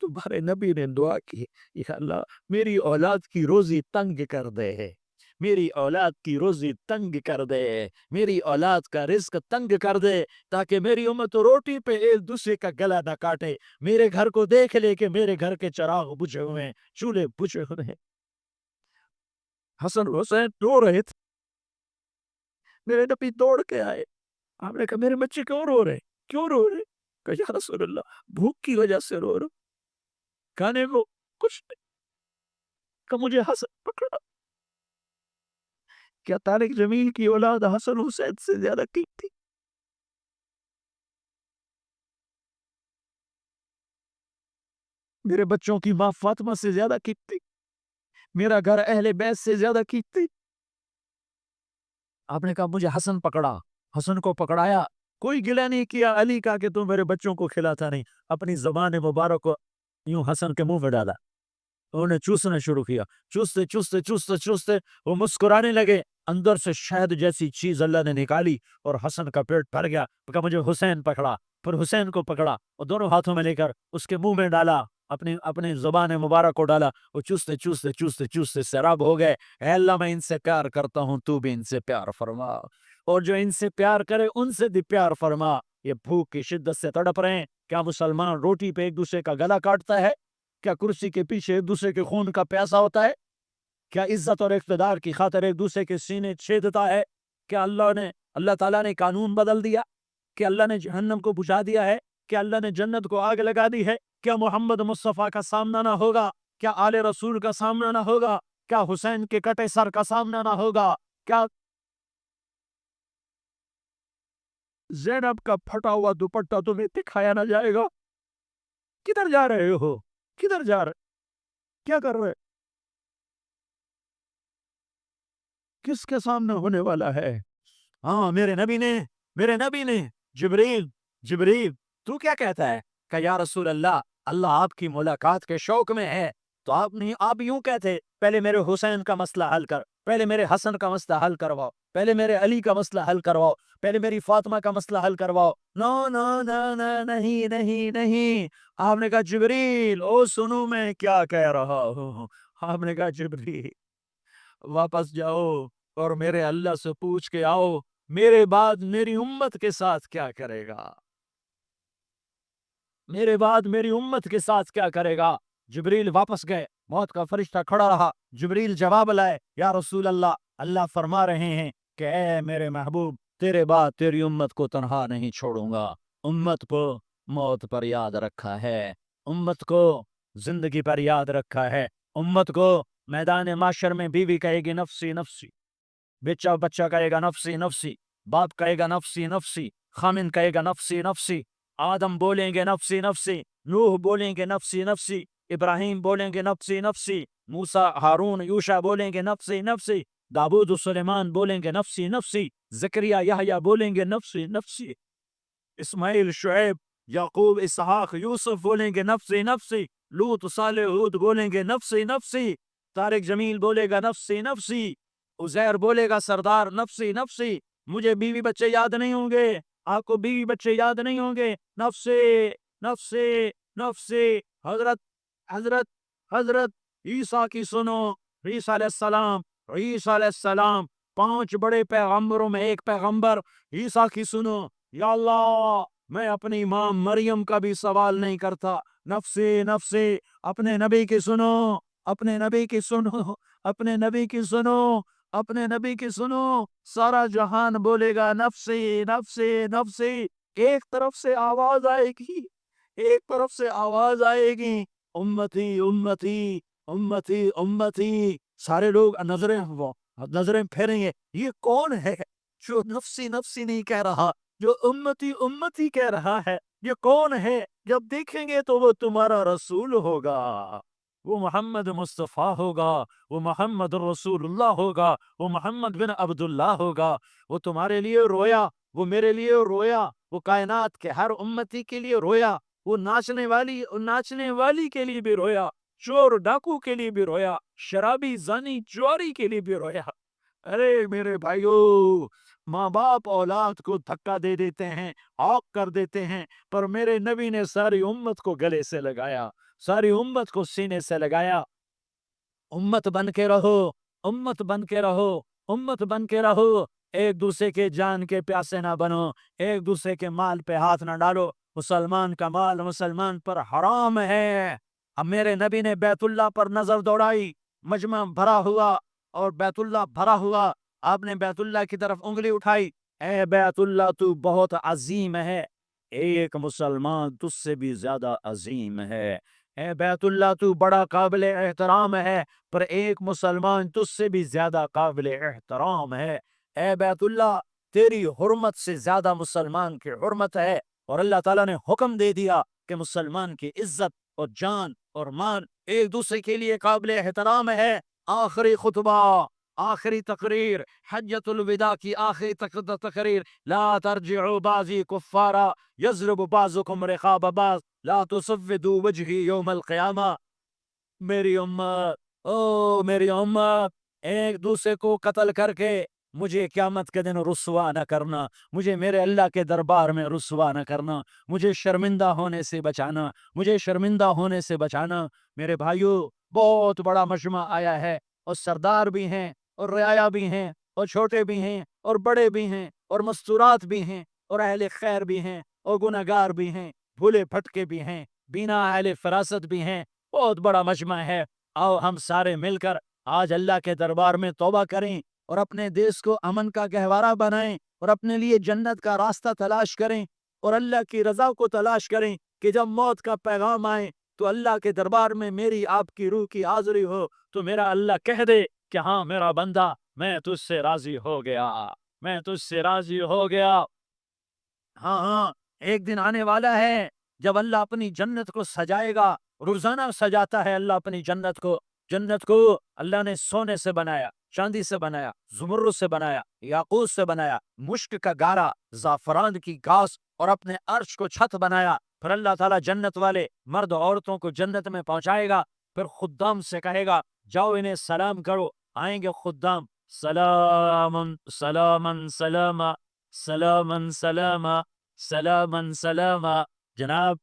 تمہارے نبی نے دعا کی یا اللہ میری اولاد کی روزی تنگ کر دے, میری اولاد کی روزی تنگ کر دے, میری اولاد کا رزق تنگ کر دے, تاکہ میری امت روٹی پہ ایک دوسرے کا گلا نہ کاٹے. میرے گھر کو دیکھ لے کہ میرے گھر کے چراغ بجھے ہوئے ہیں, چولہے بجھے ہوئے ہیں. حسن حسین رو رہے تھے, میرے نبی دوڑ کے آئے. آپ نے کہا میرے بچے کیوں رو رہے, کیوں رو رہے؟ کہ یا رسول اللہ بھوک کی وجہ سے رو رہے, کھانے کو کچھ نہیں. کا مجھے حسن پکڑا. کیا طارق جمیل کی اولاد حسن حسین سے زیادہ قیمتی؟ میرے بچوں کی ماں فاطمہ سے زیادہ قیمتی؟ میرا گھر اہل بیت سے زیادہ قیمتی؟ آپ نے کہا مجھے حسن پکڑا، حسن کو پکڑایا. کوئی گلہ نہیں کیا علی کا کہ تم میرے بچوں کو کھلاتا نہیں. اپنی زبان مبارک کو یوں حسن کے منہ میں ڈالا. انہوں نے چوسنا شروع کیا. چوستے چوستے چوستے چوستے وہ مسکرانے لگے. اندر سے شہد جیسی چیز اللہ نے نکالی اور حسن کا پیٹ بھر گیا. کہا مجھے حسین پکڑا. پھر حسین کو پکڑا اور دونوں ہاتھوں میں لے کر اس کے منہ میں ڈالا. اپنی زبان مبارک کو ڈالا. وہ چوستے چوستے چوستے چوستے سیراب ہو گئے. اے اللہ میں ان سے پیار کرتا ہوں، تو بھی ان سے پیار فرما، اور جو ان سے پیار کرے ان سے بھی پیار فرما. یہ بھوک کی شدت سے تڑپ رہے ہیں. کیا مسلمان روٹی پہ ایک دوسرے کا گلا کاٹتا ہے؟ کیا کرسی کے پیچھے ایک دوسرے کے خون کا پیاسا ہوتا ہے؟ کیا عزت اور اقتدار کی خاطر ایک دوسرے کے سینے چھیدتا ہے؟ کیا اللہ تعالیٰ نے قانون بدل دیا؟ کہ اللہ نے جہنم کو بجھا دیا ہے؟ کیا اللہ نے جنت کو آگ لگا دی ہے؟ کیا محمد مصطفیٰ کا سامنا نہ ہوگا؟ کیا آل رسول کا سامنا نہ ہوگا؟ کیا حسین کے کٹے سر کا سامنا نہ ہوگا؟ کیا زینب کا پھٹا ہوا دوپٹہ تمہیں دکھایا نہ جائے گا؟ کدھر جا رہے ہو؟ کدھر جا رہے؟ کیا کر رہے؟ کس کے سامنے ہونے والا ہے؟ ہاں میرے نبی نے جبریل تو کیا کہتا ہے کہ یا رسول اللہ آپ کی ملاقات کے شوق میں ہے. تو آپ یوں کہتے پہلے میرے حسین کا مسئلہ حل کر، پہلے میرے حسن کا مسئلہ حل کرواؤ، پہلے میرے علی کا مسئلہ حل کرواؤ، پہلے میری فاطمہ کا مسئلہ حل کرواؤ. نو نو نو نو نہیں نہیں نہیں. آپ نے کہا جبریل او سنو میں کیا کہہ رہا ہوں. آپ نے کہا جبریل واپس جاؤ اور میرے اللہ سے پوچھ کے آؤ میرے بعد میری امت کے ساتھ کیا کرے گا. میرے بعد میری امت کے ساتھ کیا کرے گا. جبریل واپس گئے. موت کا فرشتہ کھڑا رہا. جبریل جواب لائے یا رسول اللہ فرما رہے ہیں کہ اے میرے محبوب تیرے بعد تیری امت کو تنہا نہیں چھوڑوں گا. امت کو موت پر یاد رکھا ہے، امت کو زندگی پر یاد رکھا ہے، امت کو میدان معاشر میں بیوی کہے گی نفسی نفسی، بچہ کہے گا نفسی نفسی، باپ کہے گا نفسی نفسی، خامن کہے گا نفسی نفسی، آدم بولیں گے نفسی نفسی، نوح بولیں گے نفسی نفسی، ابراہیم بولیں گے نفسی نفسی، موسیٰ ہارون یوشع بولیں گے نفسی نفسی، داؤد و سلیمان بولیں گے نفسی نفسی، زکریا یحییٰ بولیں گے نفسی نفسی، اسماعیل شعیب یعقوب اسحاق یوسف بولیں گے نفسی نفسی، لوط صالح ہود بولیں گے نفسی نفسی، طارق جمیل بولے گا نفسی نفسی، عزیر بولے گا سردار نفسی نفسی. مجھے بیوی بچے یاد نہیں ہوں گے، آپ کو بیوی بچے یاد نہیں ہوں گے. نفسی نفسی نفسی. حضرت عیسیٰ کی سنو. عیسیٰ علیہ السلام 5 بڑے پیغمبروں میں ایک پیغمبر عیسیٰ کی سنو. یا اللہ میں اپنی ماں مریم کا بھی سوال نہیں کرتا. نفسی نفسی. اپنے نبی کی سنو، اپنے نبی کی سنو، اپنے نبی کی سنو، اپنے نبی کی سنو. سارا جہان بولے گا نفسی نفسی نفسی. ایک طرف سے آواز آئے گی، ایک طرف سے آواز آئے گی امتی امتی امتی امتی. سارے لوگ نظریں پھیریں گے یہ کون ہے جو نفسی نفسی نہیں کہہ رہا، جو امتی امتی کہہ رہا ہے؟ یہ کون ہے؟ جب دیکھیں گے تو وہ تمہارا رسول ہوگا، وہ محمد مصطفیٰ ہوگا، وہ محمد رسول اللہ ہوگا، وہ محمد بن عبداللہ ہوگا. وہ تمہارے لیے رویا، وہ میرے لیے رویا، وہ کائنات کے ہر امتی کے لیے رویا، وہ ناچنے والی کے لیے بھی رویا، چور ڈاکو کے لیے بھی رویا، شرابی زانی چوری کے لیے بھی رویا. ارے میرے بھائیو، ماں باپ اولاد کو دھکا دے دیتے ہیں، آگ کر دیتے ہیں، پر میرے نبی نے ساری امت کو گلے سے لگایا، ساری امت کو سینے سے لگایا. امت بن کے رہو، امت بن کے رہو، امت بن کے رہو. ایک دوسرے کے جان کے پیاسے نہ بنو، ایک دوسرے کے مال پہ ہاتھ نہ ڈالو. مسلمان کا مال مسلمان پر حرام ہے. اب میرے نبی نے بیت اللہ پر نظر دوڑائی، مجمع بھرا ہوا اور بیت اللہ بھرا ہوا. آپ نے بیت اللہ کی طرف انگلی اٹھائی. اے بیت اللہ تو بہت عظیم ہے، ایک مسلمان تجھ سے بھی زیادہ عظیم ہے. اے بیت اللہ تو بڑا قابل احترام ہے، پر ایک مسلمان تجھ سے بھی زیادہ قابل احترام ہے۔ اے بیت اللہ تیری حرمت سے زیادہ مسلمان کی حرمت ہے، اور اللہ تعالیٰ نے حکم دے دیا کہ مسلمان کی عزت اور جان اور مان ایک دوسرے کے لیے قابل احترام ہے۔ آخری خطبہ، آخری تقریر، حجۃ الوداع کی آخری تقریر، لا ترجعوا بعضی کفارا یضرب بعضکم رقاب بعض لا تصودوا وجہی یوم القیامہ۔ میری امت، او میری امت، ایک دوسرے کو قتل کر کے مجھے قیامت کے دن رسوا نہ کرنا، مجھے میرے اللہ کے دربار میں رسوا نہ کرنا، مجھے شرمندہ ہونے سے بچانا، مجھے شرمندہ ہونے سے بچانا۔ میرے بھائیو، بہت بڑا مجمع آیا ہے، اور سردار بھی ہیں اور رعایا بھی ہیں اور چھوٹے بھی ہیں اور بڑے بھی ہیں اور مستورات بھی ہیں اور اہل خیر بھی ہیں اور گنہگار بھی ہیں، بھولے پھٹکے بھی ہیں، بینا اہل فراست بھی ہیں۔ بہت بڑا مجمع ہے۔ آؤ ہم سارے مل کر آج اللہ کے دربار میں توبہ کریں اور اپنے دیش کو امن کا گہوارہ بنائیں اور اپنے لیے جنت کا راستہ تلاش کریں اور اللہ کی رضا کو تلاش کریں، کہ جب موت کا پیغام آئے تو اللہ کے دربار میں میری آپ کی روح کی حاضری ہو تو میرا اللہ کہہ دے کہ ہاں میرا بندہ، میں تجھ سے راضی ہو گیا، میں تجھ سے راضی ہو گیا۔ ہاں ہاں، ایک دن آنے والا ہے جب اللہ اپنی جنت کو سجائے گا، روزانہ سجاتا ہے اللہ اپنی جنت کو۔ جنت کو اللہ نے سونے سے بنایا، چاندی سے بنایا، زمرد سے بنایا، یاقوت سے بنایا، مشک کا گارا، زعفران کی گھاس اور اپنے عرش کو چھت بنایا۔ پھر اللہ تعالیٰ جنت والے مرد عورتوں کو جنت میں پہنچائے گا، پھر خدام سے کہے گا جاؤ انہیں سلام کرو۔ آئیں گے خدام، سلام سلام سلام سلام سلام سلام سلام۔ جناب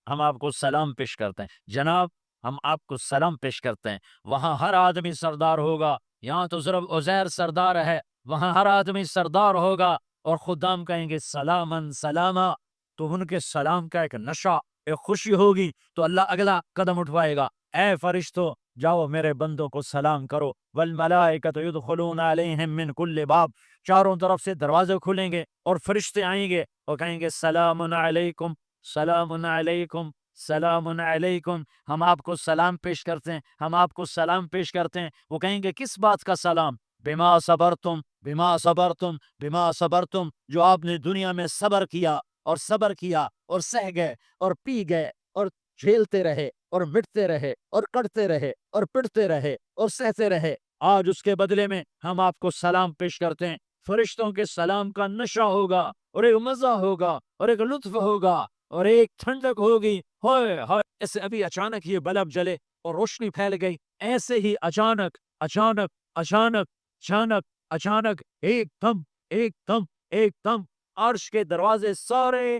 ہم آپ کو سلام پیش کرتے ہیں، جناب ہم آپ کو سلام پیش کرتے ہیں۔ وہاں ہر آدمی سردار ہوگا، یہاں تو صرف عزیر سردار ہے، وہاں ہر آدمی سردار ہوگا، اور خدام کہیں گے سلام سلاما، تو ان کے سلام کا ایک نشہ، ایک خوشی ہوگی، تو اللہ اگلا قدم اٹھوائے گا، اے فرشتو جاؤ میرے بندوں کو سلام کرو، والملائکۃ یدخلون علیہم من کل باب، چاروں طرف سے دروازے کھلیں گے اور فرشتے آئیں گے اور کہیں گے سلام علیکم، سلام علیکم، سلام علیکم، ہم آپ کو سلام پیش کرتے ہیں، ہم آپ کو سلام پیش کرتے ہیں۔ وہ کہیں گے کس بات کا سلام؟ بما صبرتم، بما صبرتم، بما صبرتم، جو آپ نے دنیا میں صبر کیا اور صبر کیا اور سہ گئے اور پی گئے اور جھیلتے رہے اور مٹتے رہے اور کٹتے رہے اور پٹتے رہے اور سہتے رہے، آج اس کے بدلے میں ہم آپ کو سلام پیش کرتے ہیں۔ فرشتوں کے سلام کا نشہ ہوگا اور ایک مزہ ہوگا اور ایک لطف ہوگا اور ایک ٹھنڈک ہوگی۔ ہوئے ہوئے، ایسے ابھی اچانک یہ بلب جلے اور روشنی پھیل گئی، ایسے ہی اچانک اچانک اچانک اچانک اچانک ایک دم ایک دم ایک دم عرش کے دروازے سارے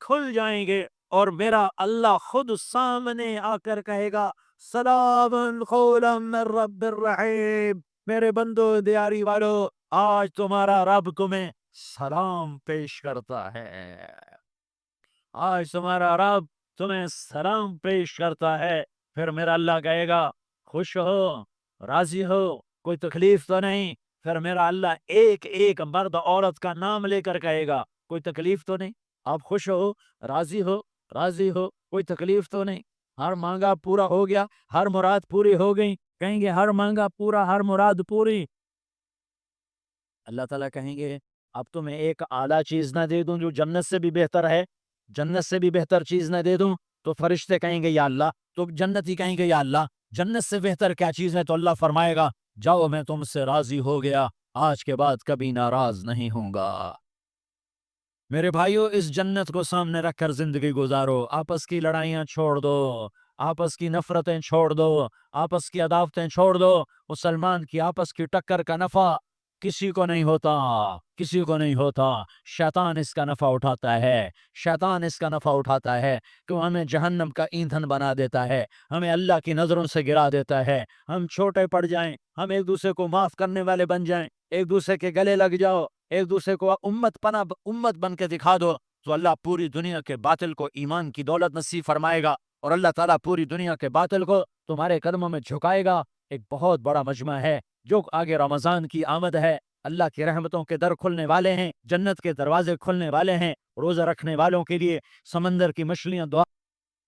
کھل جائیں گے اور میرا اللہ خود سامنے آ کر کہے گا سلام قولا من رب الرحیم۔ میرے بندو دیاری والو، آج تمہارا رب تمہیں سلام پیش کرتا ہے، آج تمہارا رب تمہیں سلام پیش کرتا ہے۔ پھر میرا اللہ کہے گا خوش ہو، راضی ہو، کوئی تکلیف تو نہیں؟ پھر میرا اللہ ایک ایک مرد عورت کا نام لے کر کہے گا کوئی تکلیف تو نہیں؟ آپ خوش ہو، راضی ہو، راضی ہو، کوئی تکلیف تو نہیں؟ ہر مانگا پورا ہو گیا، ہر مراد پوری ہو گئی؟ کہیں گے ہر مانگا پورا، ہر مراد پوری۔ اللہ تعالیٰ کہیں گے اب تمہیں ایک اعلیٰ چیز نہ دے دوں جو جنت سے بھی بہتر ہے؟ جنت سے بھی بہتر چیز نہ دے دوں؟ تو فرشتے کہیں گے یا اللہ، تو جنتی کہیں گے یا اللہ جنت سے بہتر کیا چیز ہے؟ تو اللہ فرمائے گا جاؤ میں تم سے راضی ہو گیا، آج کے بعد کبھی ناراض نہیں ہوں گا۔ میرے بھائیو، اس جنت کو سامنے رکھ کر زندگی گزارو، آپس کی لڑائیاں چھوڑ دو، آپس کی نفرتیں چھوڑ دو، آپس کی عداوتیں چھوڑ دو۔ مسلمان کی آپس کی ٹکر کا نفع کسی کو نہیں ہوتا، کسی کو نہیں ہوتا۔ شیطان اس کا نفع اٹھاتا ہے، شیطان اس کا نفع اٹھاتا ہے کہ وہ ہمیں جہنم کا ایندھن بنا دیتا ہے، ہمیں اللہ کی نظروں سے گرا دیتا ہے، ہم چھوٹے پڑ جائیں، ہم ایک دوسرے کو معاف کرنے والے بن جائیں، ایک دوسرے کے گلے لگ جاؤ، ایک دوسرے کو امت بن کے دکھا دو، تو اللہ پوری دنیا کے باطل کو ایمان کی دولت نصیب فرمائے گا، اور اللہ تعالیٰ پوری دنیا کے باطل کو تمہارے قدموں میں جھکائے گا۔ ایک بہت بڑا مجمع ہے، جو آگے رمضان کی آمد ہے، اللہ کی رحمتوں کے در کھلنے والے ہیں، جنت کے دروازے کھلنے والے ہیں، روزہ رکھنے والوں کے لیے سمندر کی مچھلیاں دعا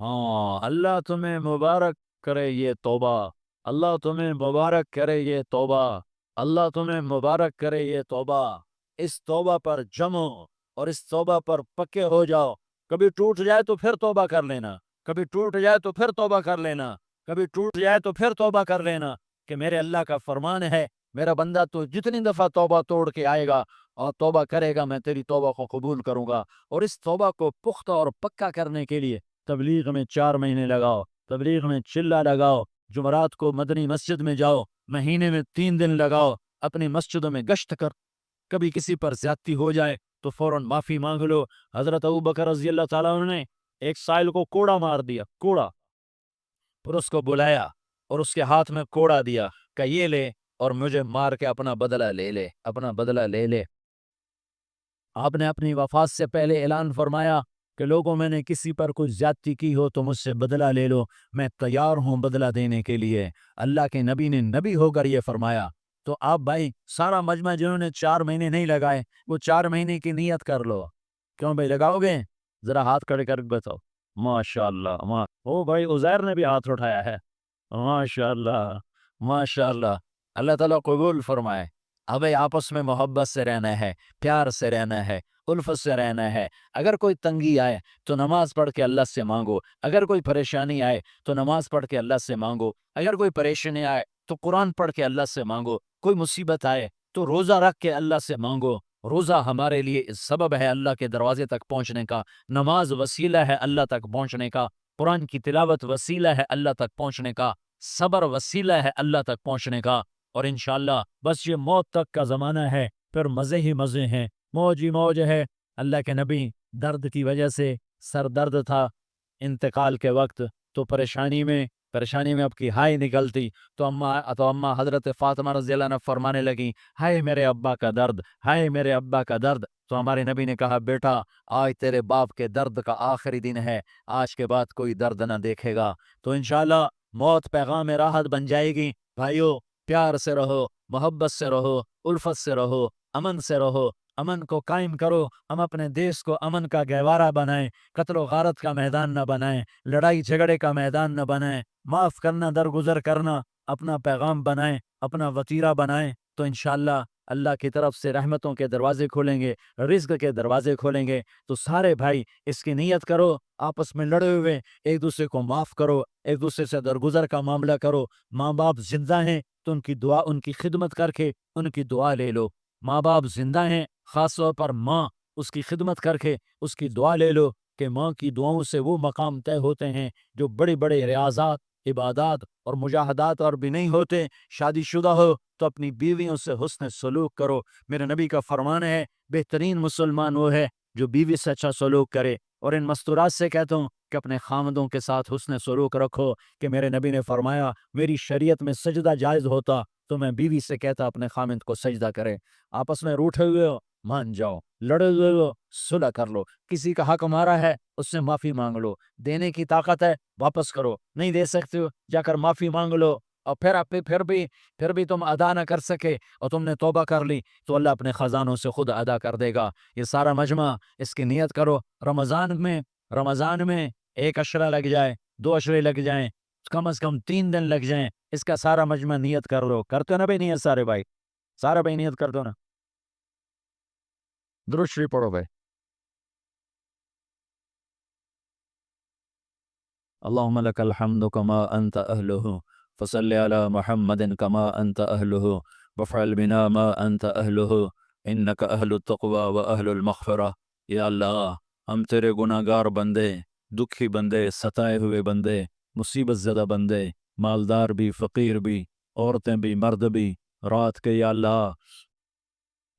ہاں اللہ تمہیں مبارک کرے یہ توبہ، اللہ تمہیں مبارک کرے یہ توبہ، اللہ تمہیں مبارک کرے یہ توبہ۔ اس توبہ پر جمو اور اس توبہ پر پکے ہو جاؤ۔ کبھی ٹوٹ جائے تو پھر توبہ کر لینا، کبھی ٹوٹ جائے تو پھر توبہ کر لینا، کبھی ٹوٹ جائے تو پھر توبہ کر لینا، کہ میرے اللہ کا فرمان ہے میرا بندہ تو جتنی دفعہ توبہ توڑ کے آئے گا اور توبہ کرے گا میں تیری توبہ کو قبول کروں گا۔ اور اس توبہ کو پختہ اور پکا کرنے کے لیے تبلیغ میں 4 مہینے لگاؤ، تبلیغ میں چلہ لگاؤ، جمعرات کو مدنی مسجد میں جاؤ، مہینے میں 3 دن لگاؤ، اپنی مسجدوں میں گشت کر، کبھی کسی پر زیادتی ہو جائے تو فوراً معافی مانگ لو۔ حضرت ابوبکر رضی اللہ تعالیٰ عنہ نے ایک سائل کو کوڑا مار دیا، کوڑا، پھر اس کو بلایا اور اس کے ہاتھ میں کوڑا دیا کہ یہ لے اور مجھے مار کے اپنا بدلہ لے لے، اپنا بدلہ لے لے۔ آپ نے اپنی وفات سے پہلے اعلان فرمایا کہ لوگوں میں نے کسی پر کوئی زیادتی کی ہو تو مجھ سے بدلہ لے لو، میں تیار ہوں بدلہ دینے کے لیے۔ اللہ کے نبی نے نبی ہو کر یہ فرمایا۔ تو آپ بھائی سارا مجمع جنہوں نے 4 مہینے نہیں لگائے وہ 4 مہینے کی نیت کر لو۔ کیوں بھائی لگاؤ گے؟ ذرا ہاتھ کھڑے کر کے بتاؤ۔ ماشاء اللہ، او بھائی عزیر نے بھی ہاتھ اٹھایا ہے، ماشاء اللہ، ماشاء اللہ۔ اللہ تعالیٰ قبول فرمائے۔ اب آپس میں محبت سے رہنا ہے، پیار سے رہنا ہے، الفت سے رہنا ہے۔ اگر کوئی تنگی آئے تو نماز پڑھ کے اللہ سے مانگو، اگر کوئی پریشانی آئے تو نماز پڑھ کے اللہ سے مانگو، اگر کوئی پریشانی آئے تو قرآن پڑھ کے اللہ سے مانگو، کوئی مصیبت آئے تو روزہ رکھ کے اللہ سے مانگو۔ روزہ ہمارے لیے سبب ہے اللہ کے دروازے تک پہنچنے کا، نماز وسیلہ ہے اللہ تک پہنچنے کا، قرآن کی تلاوت وسیلہ ہے اللہ تک پہنچنے کا، صبر وسیلہ ہے اللہ تک پہنچنے کا۔ اور انشاءاللہ بس یہ موت تک کا زمانہ ہے، پھر مزے ہی مزے ہیں، موج ہی موج ہے۔ اللہ کے نبی درد کی وجہ سے سر درد تھا انتقال کے وقت، تو پریشانی میں اب کی ہائی نکلتی تو اماں حضرت فاطمہ رضی اللہ عنہ فرمانے لگی ہائے میرے ابا کا درد، ہائے میرے ابا کا درد۔ تو ہمارے نبی نے کہا بیٹا آج تیرے باپ کے درد کا آخری دن ہے، آج کے بعد کوئی درد نہ دیکھے گا۔ تو انشاءاللہ موت پیغام راحت بن جائے گی۔ بھائیو پیار سے رہو، محبت سے رہو، الفت سے رہو، امن سے رہو، امن کو قائم کرو۔ ہم اپنے دیش کو امن کا گہوارہ بنائیں، قتل و غارت کا میدان نہ بنائیں، لڑائی جھگڑے کا میدان نہ بنائیں، معاف کرنا درگزر کرنا اپنا پیغام بنائیں، اپنا وتیرہ بنائیں۔ تو انشاءاللہ اللہ کی طرف سے رحمتوں کے دروازے کھولیں گے، رزق کے دروازے کھولیں گے۔ تو سارے بھائی اس کی نیت کرو، آپس میں لڑے ہوئے ایک دوسرے کو معاف کرو، ایک دوسرے سے درگزر کا معاملہ کرو۔ ماں باپ زندہ ہیں تو ان کی دعا، ان کی خدمت کر کے ان کی دعا لے لو۔ ماں باپ زندہ ہیں، خاص طور پر ماں، اس کی خدمت کر کے اس کی دعا لے لو، کہ ماں کی دعاؤں سے وہ مقام طے ہوتے ہیں جو بڑے بڑے ریاضات، عبادات اور مجاہدات اور بھی نہیں ہوتے۔ شادی شدہ ہو تو اپنی بیویوں سے حسن سلوک کرو۔ میرے نبی کا فرمان ہے بہترین مسلمان وہ ہے جو بیوی سے اچھا سلوک کرے۔ اور ان مستورات سے کہتا ہوں کہ اپنے خامدوں کے ساتھ حسن سلوک رکھو، کہ میرے نبی نے فرمایا میری شریعت میں سجدہ جائز ہوتا تو میں بیوی سے کہتا اپنے خامد کو سجدہ کرے۔ آپس میں روٹھے ہوئے ہو مان جاؤ، لڑے ہوئے ہو صلح کر لو، کسی کا حق مارا ہے اس سے معافی مانگ لو، دینے کی طاقت ہے واپس کرو، نہیں دے سکتے ہو جا کر معافی مانگ لو۔ اور پھر بھی تم ادا نہ کر سکے اور تم نے توبہ کر لی تو اللہ اپنے خزانوں سے خود ادا کر دے گا۔ یہ سارا مجمع اس کی نیت کرو۔ رمضان میں 1 عشرہ لگ جائے، 2 عشرے لگ جائیں، کم از کم 3 دن لگ جائیں، اس کا سارا مجمع نیت کر لو۔ کرتے ہو نا بھائی نیت سارے بھائی؟ سارا بھائی نیت کر دو نا، درود شریف پڑھو بھائی۔ اللہم لک الحمد کما انت اہلہ فصلی علی محمد کما انت اہلہ وفعل بنا ما انت اہلہ انک اہل التقوی و اہل المغفرہ۔ یا اللہ ہم تیرے گناہ گار بندے، دکھی بندے، ستائے ہوئے بندے، مصیبت زدہ بندے، مالدار بھی، فقیر بھی، عورتیں بھی، مرد بھی، رات کے یا اللہ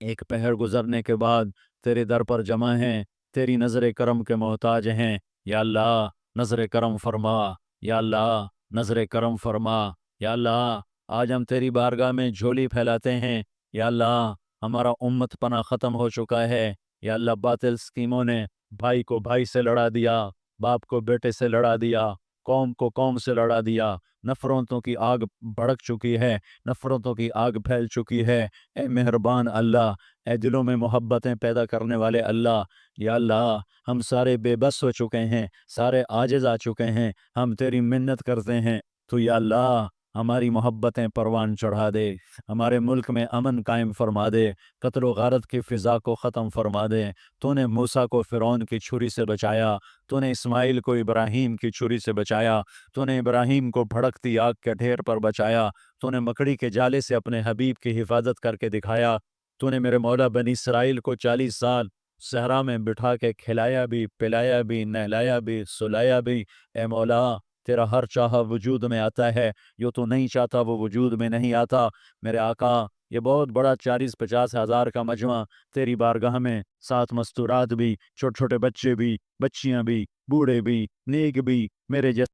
ایک پہر گزرنے کے بعد تیرے در پر جمع ہیں، تیری نظر کرم کے محتاج ہیں۔ یا اللہ نظر کرم فرما، یا اللہ نظر کرم فرما۔ یا اللہ آج ہم تیری بارگاہ میں جھولی پھیلاتے ہیں۔ یا اللہ ہمارا امت پناہ ختم ہو چکا ہے۔ یا اللہ باطل اسکیموں نے بھائی کو بھائی سے لڑا دیا، باپ کو بیٹے سے لڑا دیا، قوم کو قوم سے لڑا دیا۔ نفرتوں کی آگ بھڑک چکی ہے، نفرتوں کی آگ پھیل چکی ہے۔ اے مہربان اللہ، اے دلوں میں محبتیں پیدا کرنے والے اللہ، یا اللہ ہم سارے بے بس ہو چکے ہیں، سارے عاجز آ چکے ہیں، ہم تیری منت کرتے ہیں، تو یا اللہ ہماری محبتیں پروان چڑھا دے، ہمارے ملک میں امن قائم فرما دے، قتل و غارت کی فضا کو ختم فرما دے۔ تو نے موسیٰ کو فرعون کی چھری سے بچایا، تو نے اسماعیل کو ابراہیم کی چھری سے بچایا، تو نے ابراہیم کو بھڑکتی آگ کے ڈھیر پر بچایا، تو نے مکڑی کے جالے سے اپنے حبیب کی حفاظت کر کے دکھایا، تو نے میرے مولا بنی اسرائیل کو 40 سال صحرا میں بٹھا کے کھلایا بھی، پلایا بھی، نہلایا بھی، سلایا بھی۔ اے مولا، تیرا ہر چاہا وجود میں آتا ہے، جو تو نہیں چاہتا وہ وجود میں نہیں آتا۔ میرے آقا، یہ بہت بڑا 40-50 ہزار کا مجمع تیری بارگاہ میں، ساتھ مستورات بھی، چھوٹے چھوٹے بچے بھی، بچیاں بھی، بوڑھے بھی، نیک بھی، میرے جیسے